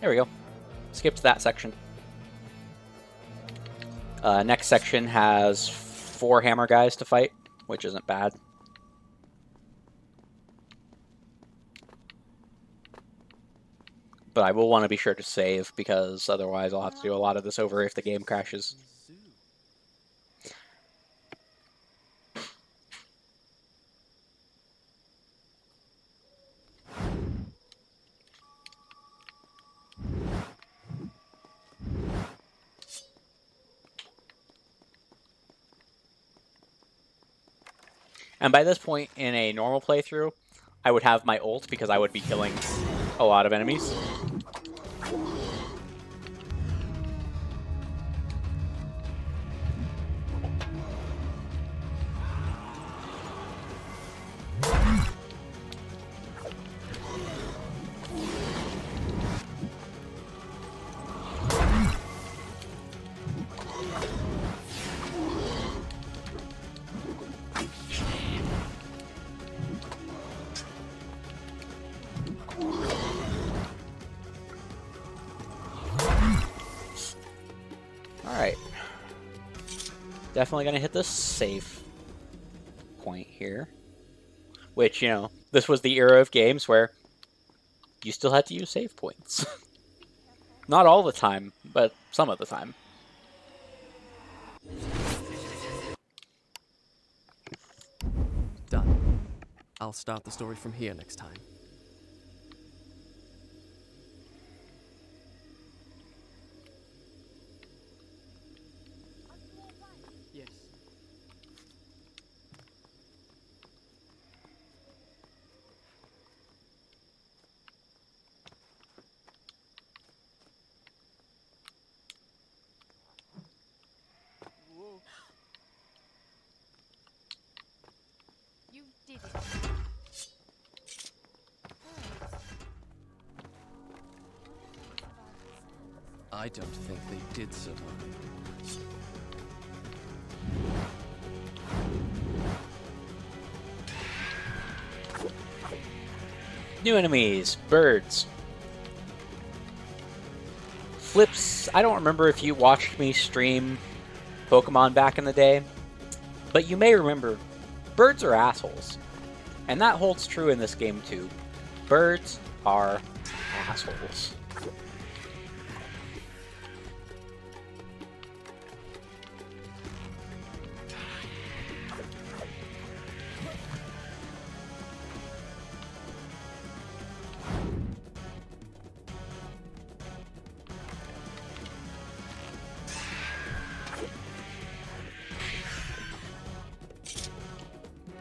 There we go. Skipped that section. Next section has 4 hammer guys to fight, which isn't bad. But I will want to be sure to save, because otherwise I'll have to do a lot of this over if the game crashes. And by this point in a normal playthrough, I would have my ult because I would be killing a lot of enemies. Alright. Definitely gonna hit the save point here. Which, you know, this was the era of games where you still had to use save points. Not all the time, but some of the time. Done. I'll start the story from here next time. Yes. You did it. I don't think they did survive. New enemies, birds. Flips, I don't remember if you watched me stream Pokemon back in the day, but you may remember, birds are assholes. And that holds true in this game too. Birds are assholes.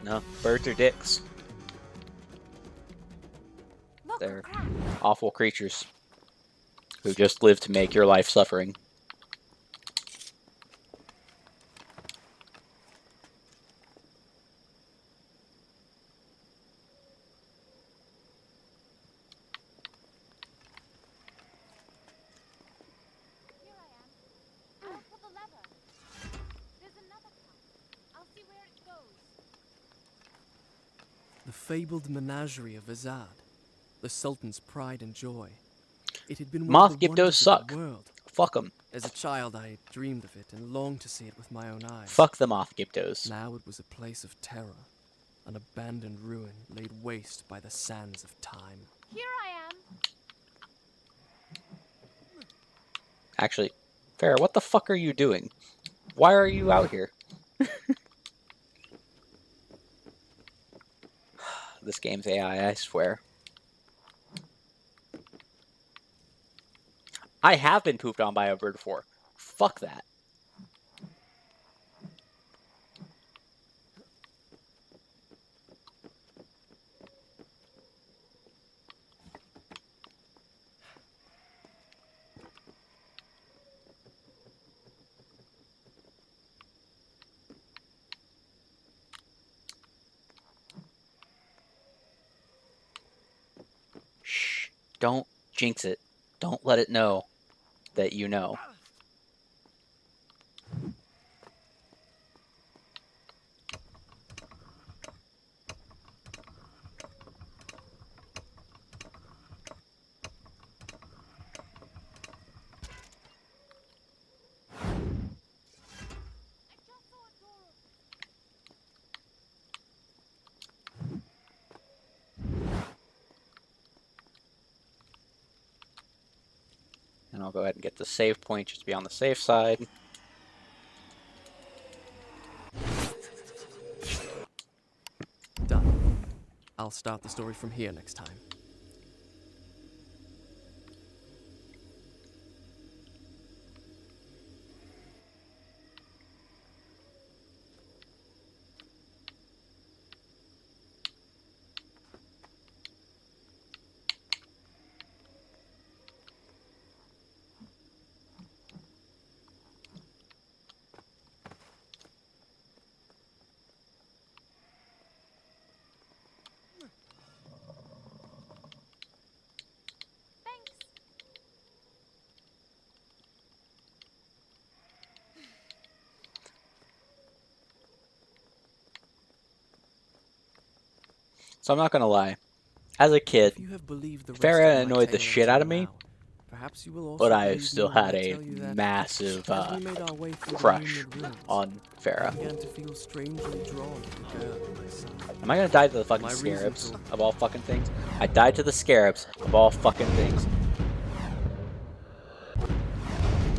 No, birds are dicks. Look, They're crap. awful creatures who just live to make your life suffering. Here I am. I'll pull the lever. There's another path. I'll see where it goes. The fabled menagerie of Azad, the Sultan's pride and joy. It had been one Moth of the Gyptos wonders of suck. the world. Fuck them. As a child, I dreamed of it and longed to see it with my own eyes. Fuck the Moth Gyptos. Now it was a place of terror, an abandoned ruin laid waste by the sands of time. Here I am. Actually, Farah, what the fuck are you doing? Why are you out here? This game's AI, I swear. I have been pooped on by a bird before. Fuck that. Shh. Don't jinx it. Don't let it know that you know. And I'll go ahead and get the save point just to be on the safe side. Done. I'll start the story from here next time. Thanks. So I'm not gonna lie. As a kid, If you have believed the rest Farah of my annoyed the tale shit out of until me, now, perhaps you will also but I believe still me when had I a tell you that massive as we made our way through the crush moonlit ruins, on I Farah. began to feel strangely drawn to the girl in my sight. Am I gonna die to the fucking My reason scarabs for- of all fucking things? I died to the scarabs of all fucking things.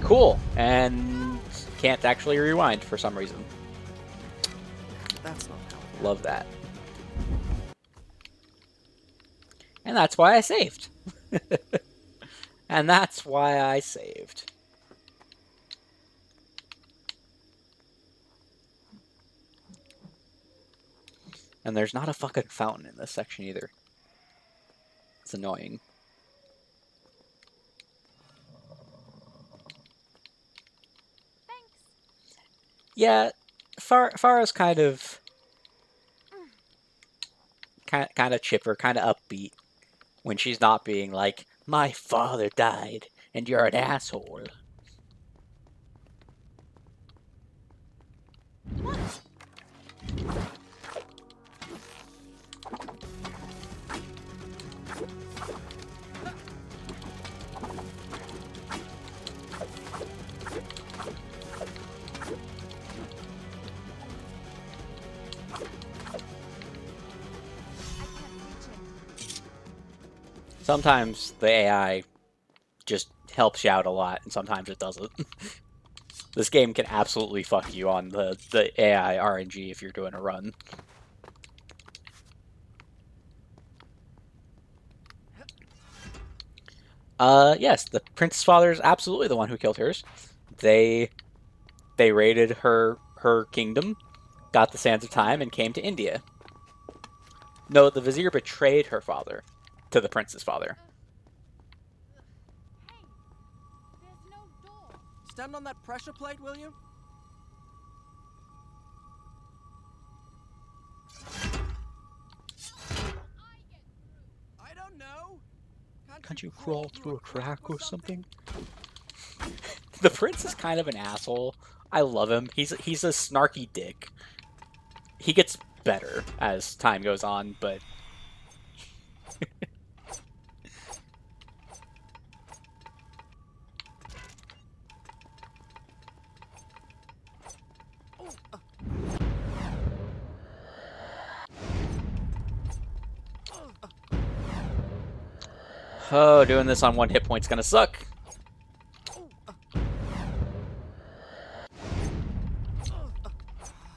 Cool. And can't actually rewind for some reason. That's not how it Love that. And that's why I saved. And that's why I saved. And there's not a fucking fountain in this section either. It's annoying. Thanks. Yeah, Farah's kind of chipper, kind of upbeat when she's not being like, my father died and you're an asshole. I can't reach it. Sometimes the AI just helps you out a lot, and sometimes it doesn't. This game can absolutely fuck you on the AI RNG if you're doing a run. Yes, the Prince's father is absolutely the one who killed hers. They raided her kingdom, got the Sands of Time, and came to India. No, the Vizier betrayed her father to the Prince's father. Hey, there's no door. Stand on that pressure plate, will you? I don't know. Can't you crawl through a crack or something? The Prince is kind of an asshole. I love him. He's a snarky dick. He gets better as time goes on, but oh, doing this on one hit point's gonna suck.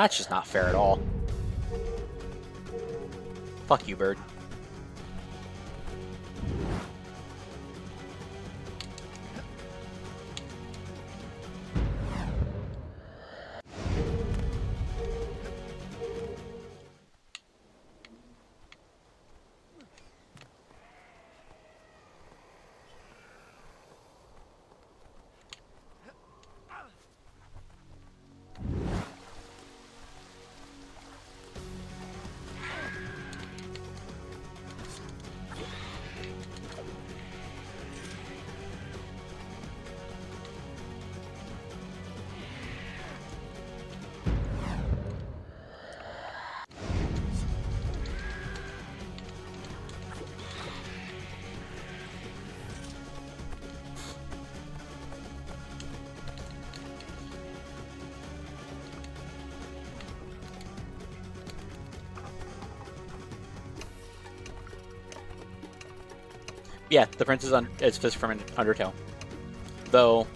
That's just not fair at all. Fuck you, bird. Yeah, the prince is Fisk from Undertale. Though,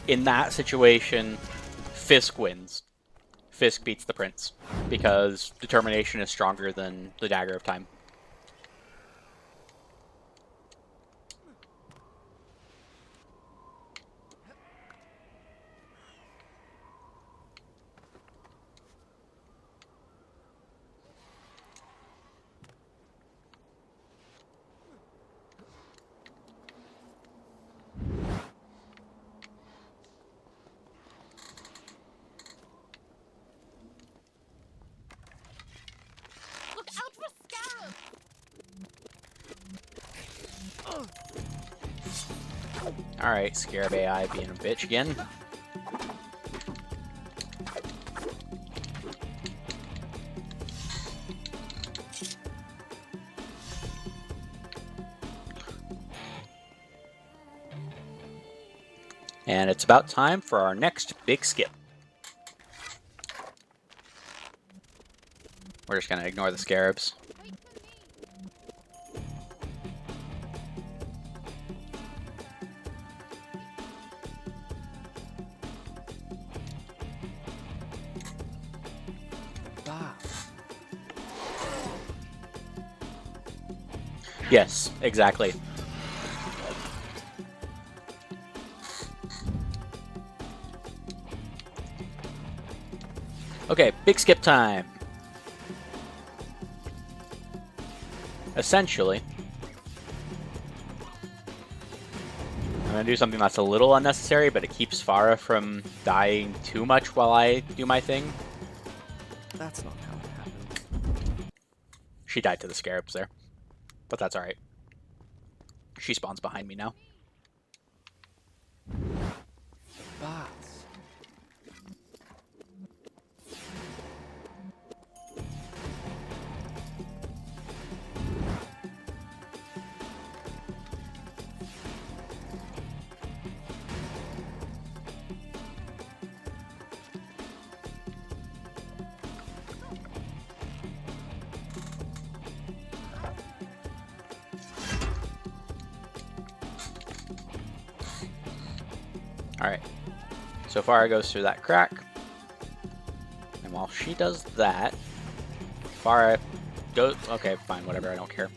in that situation, Fisk wins. Fisk beats the prince, because determination is stronger than the Dagger of Time. Look out for scabs! Alright, Scarab AI being a bitch again. And it's about time for our next big skip. We're just gonna ignore the scarabs. Wait for me! Bath. Yes, exactly. Okay, big skip time. Essentially, I'm gonna do something that's a little unnecessary, but it keeps Farah from dying too much while I do my thing. That's not how it happened. She died to the scarabs there, but that's alright. She spawns behind me now. Baths. Alright. So Farah goes through that crack. And while she does that, Farah goes... Okay, fine, whatever, I don't care.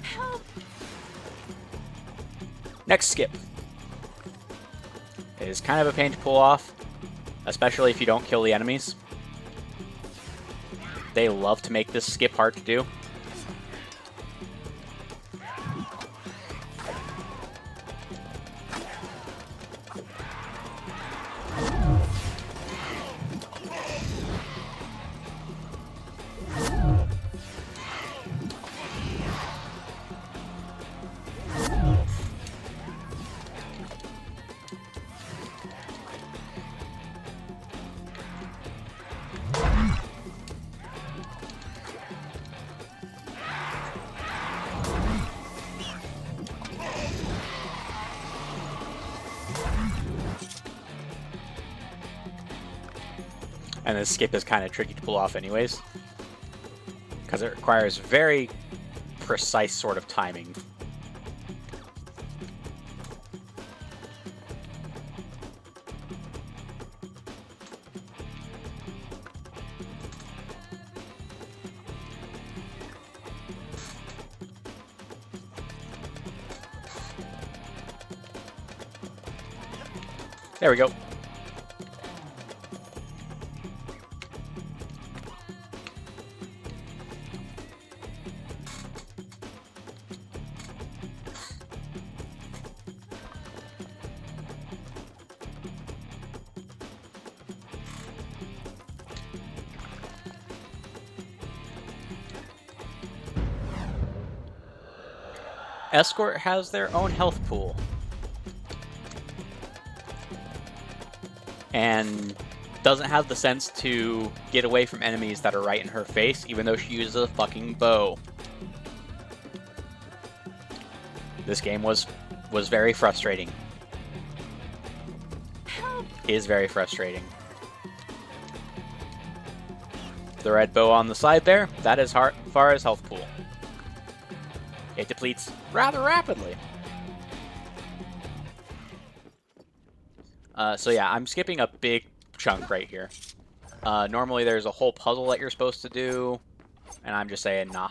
Help! Next skip. It is kind of a pain to pull off, especially if you don't kill the enemies. They love to make this skip hard to do. And this skip is kind of tricky to pull off anyways, because it requires very precise sort of timing. There we go. Escort has their own health pool. And doesn't have the sense to get away from enemies that are right in her face, even though she uses a fucking bow. This game was very frustrating. Is very frustrating. The red bow on the side there, that is far as health pool. It depletes rather rapidly. So yeah, I'm skipping a big chunk right here. Normally there's a whole puzzle that you're supposed to do, and I'm just saying, nah.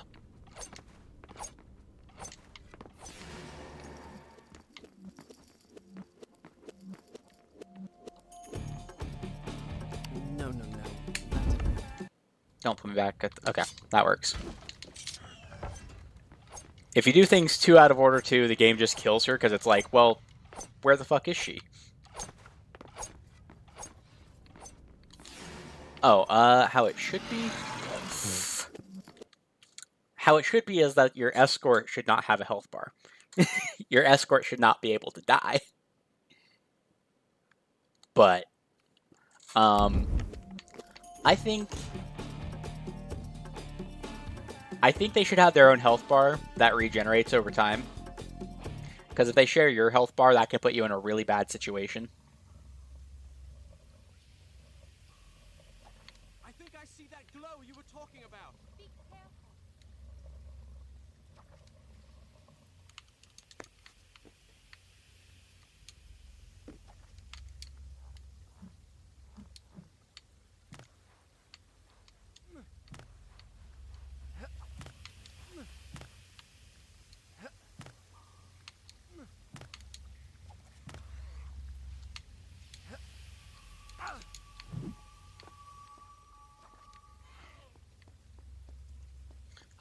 No. Don't put me back at... Okay, that works. If you do things too out of order too, the game just kills her, because it's like, well, where the fuck is she? Oh, how it should be? How it should be is that your escort should not have a health bar. Your escort should not be able to die. But, I think they should have their own health bar that regenerates over time. Because if they share your health bar, that can put you in a really bad situation. I think I see that glow you were talking about. Be careful.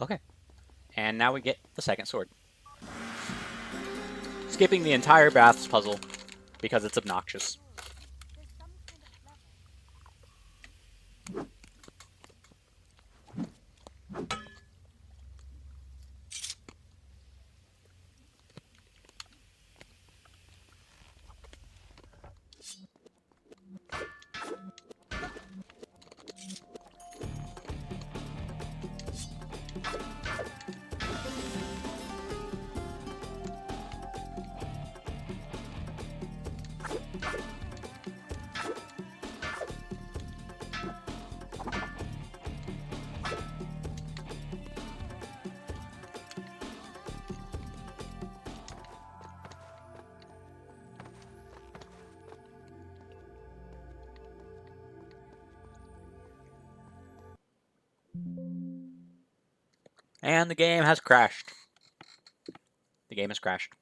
Okay. And now we get the second sword. Skipping the entire baths puzzle because it's obnoxious. There's some kind of lever. And the game has crashed. The game has crashed.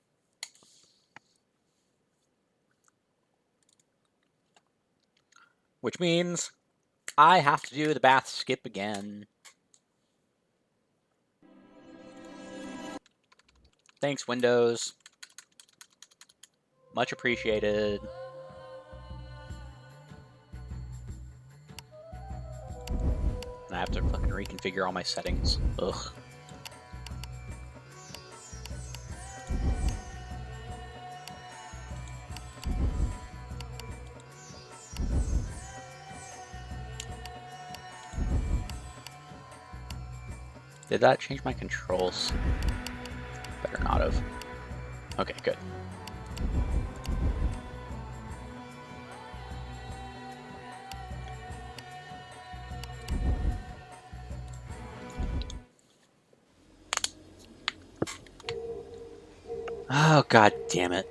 Which means I have to do the bath skip again. Thanks, Windows. Much appreciated. And I have to fucking reconfigure all my settings. Ugh. Did that change my controls? Better not have. Okay, good. Oh, god damn it.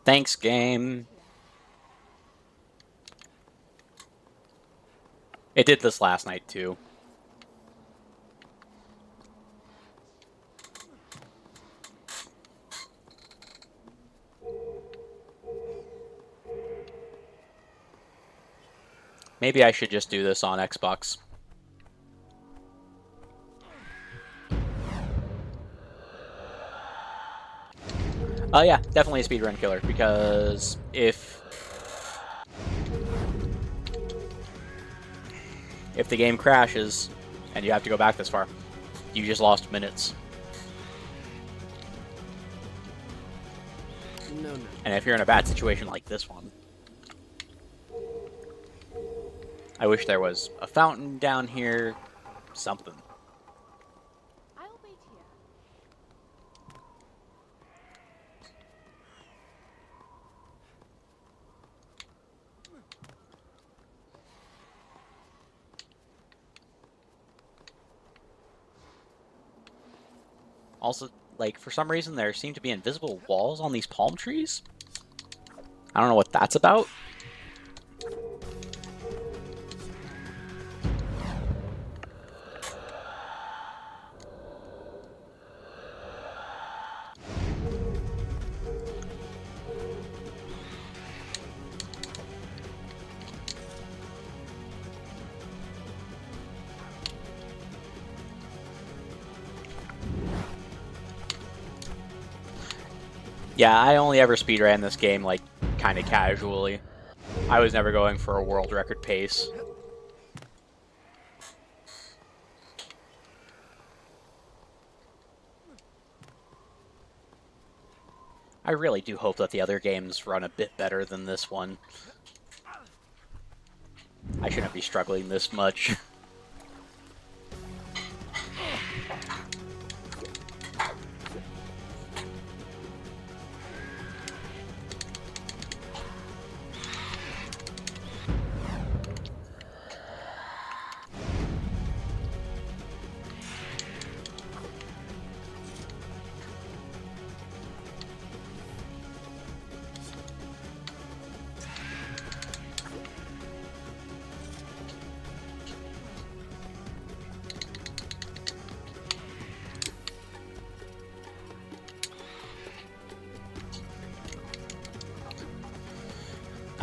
Thanks, game. It did this last night too. Maybe I should just do this on Xbox. Oh yeah, definitely a speedrun killer, because if the game crashes and you have to go back this far, you just lost minutes. No, no. And if you're in a bad situation like this one, I wish there was a fountain down here, something. I'll wait here. Also, like, for some reason there seem to be invisible walls on these palm trees. I don't know what that's about. Yeah, I only ever speedran this game, like, kind of casually. I was never going for a world record pace. I really do hope that the other games run a bit better than this one. I shouldn't be struggling this much.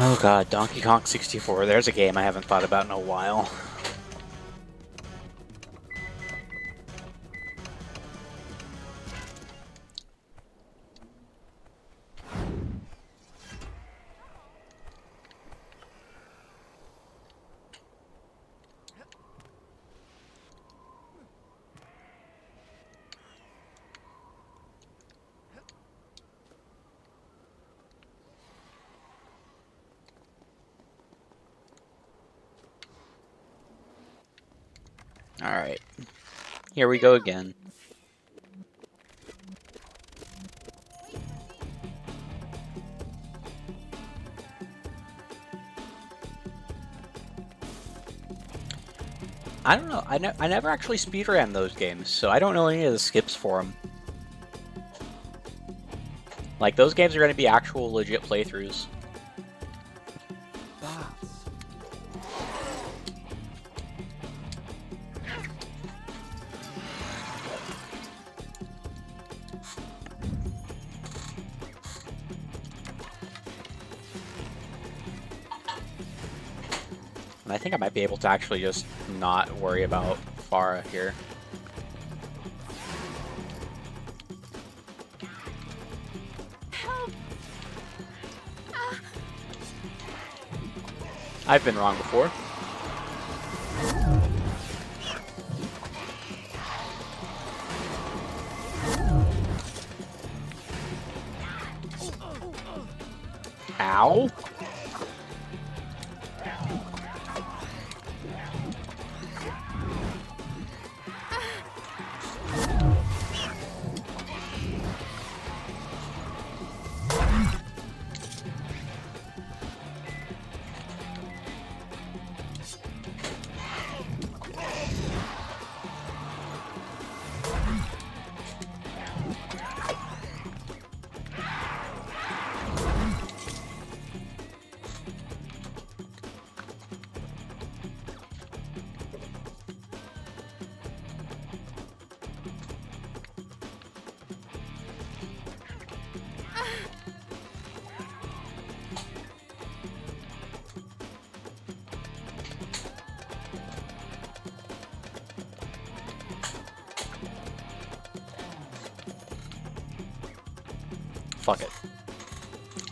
Oh god, Donkey Kong 64. There's a game I haven't thought about in a while. Alright. Here we go again. I don't know. I never actually speedran those games, so I don't know any of the skips for them. Like, those games are going to be actual legit playthroughs. And I think I might be able to actually just not worry about Farah here. Help! I've been wrong before. Ow. fuck it.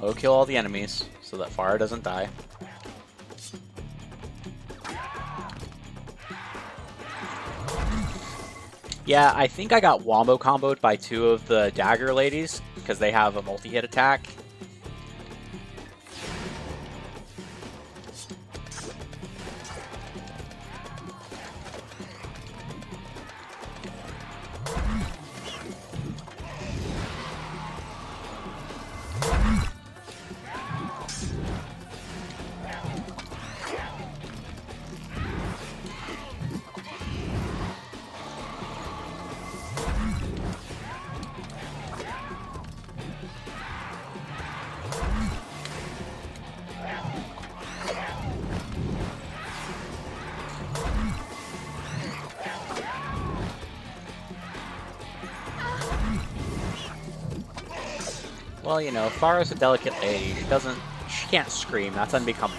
I'll kill all the enemies so that Farah doesn't die. Yeah, I think I got wombo comboed by 2 of the dagger ladies because they have a multi-hit attack. Well, you know, Farah's a delicate lady. She can't scream. That's unbecoming.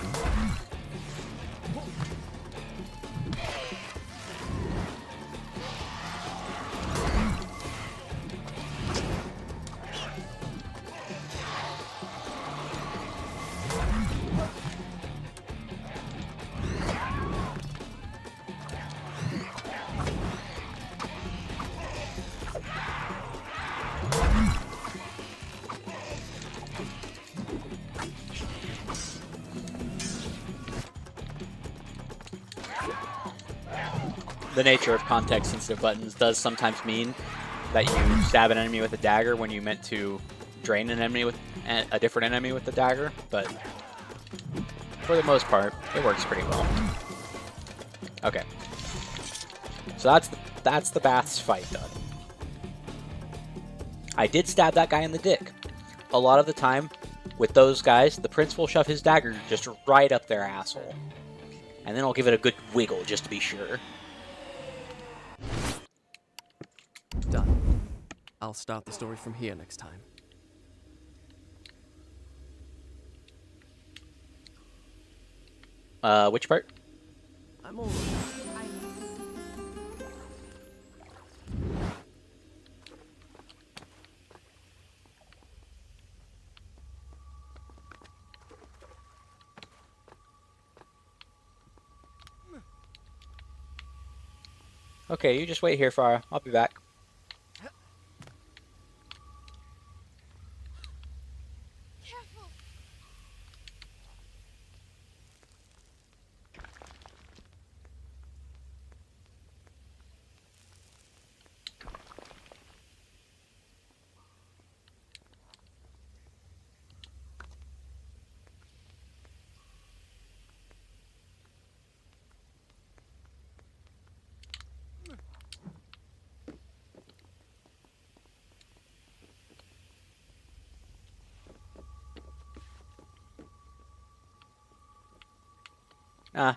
The nature of context-sensitive buttons does sometimes mean that you stab an enemy with a dagger when you meant to drain an enemy with a different enemy with the dagger, but for the most part, it works pretty well. Okay, so that's the Baths fight done. I did stab that guy in the dick. A lot of the time, with those guys, the prince will shove his dagger just right up their asshole, and then I'll give it a good wiggle just to be sure. Done. I'll start the story from here next time. Which part? I'm alright. Okay, you just wait here, Farah. I'll be back. Careful.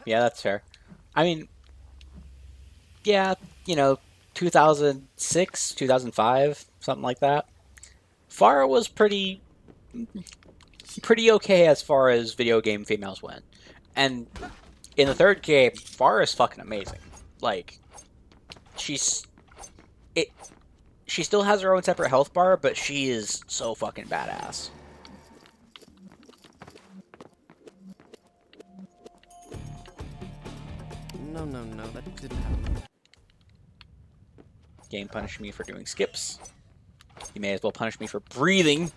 Yeah, that's fair. I mean, yeah, you know, 2006, 2005, something like that. Farah was pretty okay as far as video game females went. And in the third game, Farah is fucking amazing. Like, she still has her own separate health bar, but she is so fucking badass. No, that didn't happen. Game punished me for doing skips. You may as well punish me for breathing.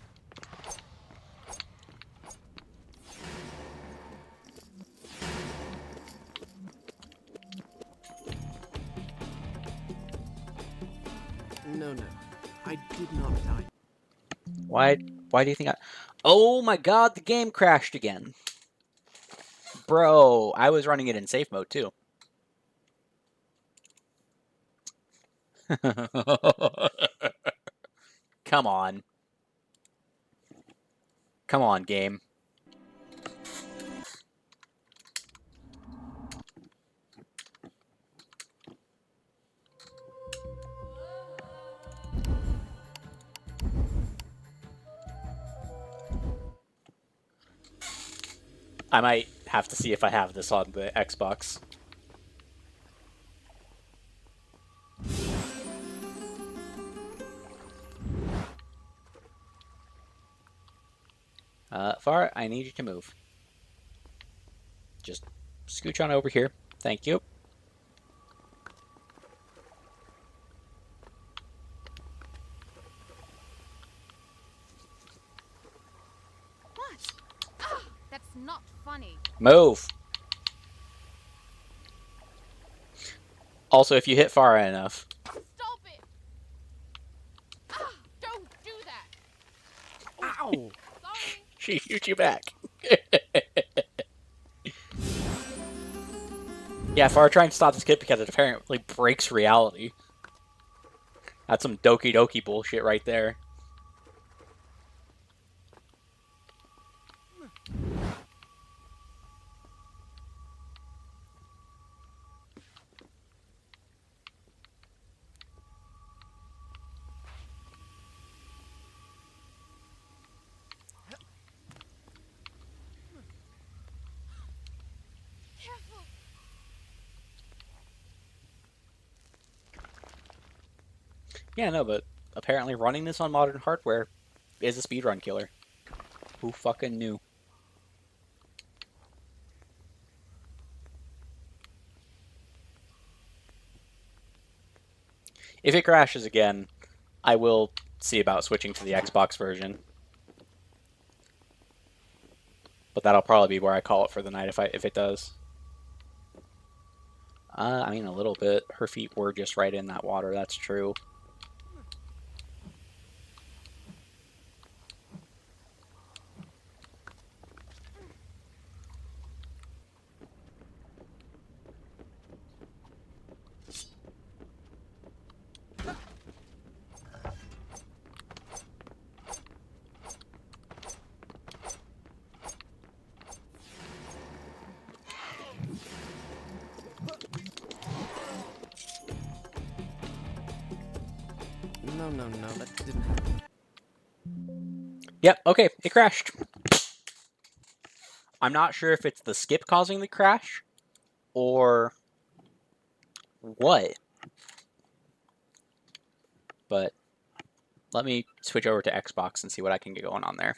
No, I did not die. Why do you think I... Oh my god, the game crashed again. Bro, I was running it in safe mode too. Come on. Come on, game. I might have to see if I have this on the Xbox. Far, I need you to move. Just scooch on over here. Thank you. What? Ah, that's not funny. Move! Also, if you hit far enough. Stop it! Ah, don't do that! Ow! Sorry. She shoots you back. Yeah, Far trying to stop this kid because it apparently breaks reality. That's some Doki Doki bullshit right there. Careful. Yeah, no, but apparently running this on modern hardware is a speedrun killer. Who fucking knew? If it crashes again, I will see about switching to the Xbox version. But that'll probably be where I call it for the night if it does. I mean, a little bit. Her feet were just right in that water, that's true. No, that didn't happen. Yep, okay, it crashed. I'm not sure if it's the skip causing the crash, or what. But let me switch over to Xbox and see what I can get going on there.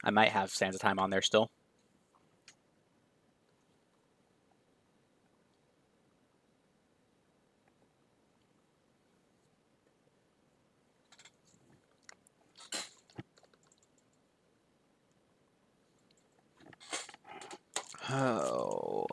I might have Sands of Time on there still. Oh.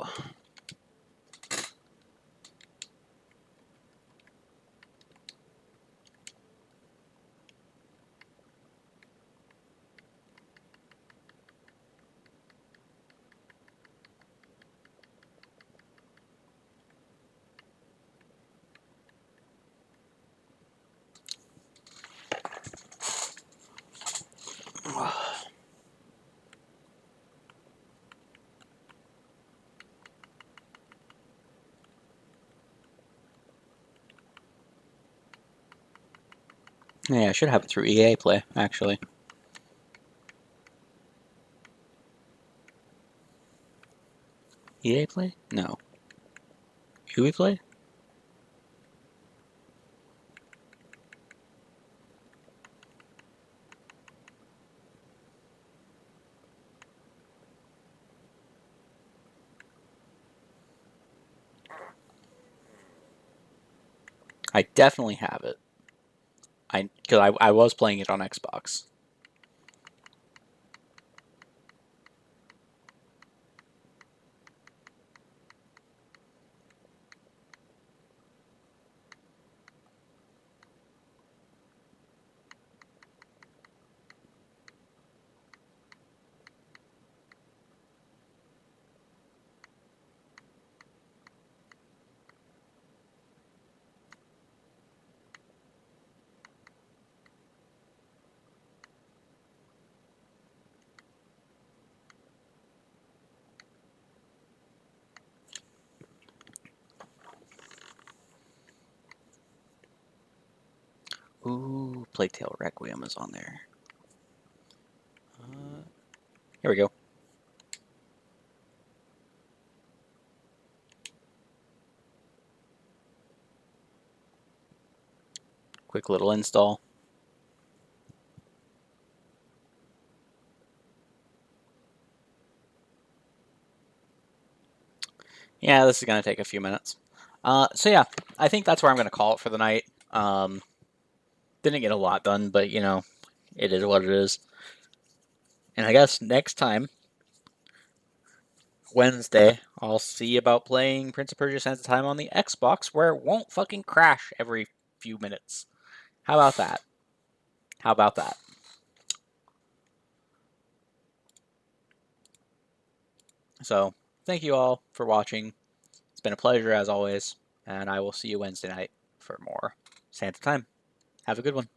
Yeah, I should have it through EA Play, actually. EA Play? No. UE Play? I definitely have it. Because I was playing it on Xbox. Ooh, Plague Tale Requiem is on there. Here we go. Quick little install. Yeah, this is going to take a few minutes. So yeah, I think that's where I'm going to call it for the night. Didn't get a lot done, but you know, it is what it is. And I guess next time, Wednesday, I'll see about playing Prince of Persia: Sands of Time on the Xbox, where it won't fucking crash every few minutes. How about that? How about that? So, thank you all for watching. It's been a pleasure as always, and I will see you Wednesday night for more Sands of Time. Have a good one.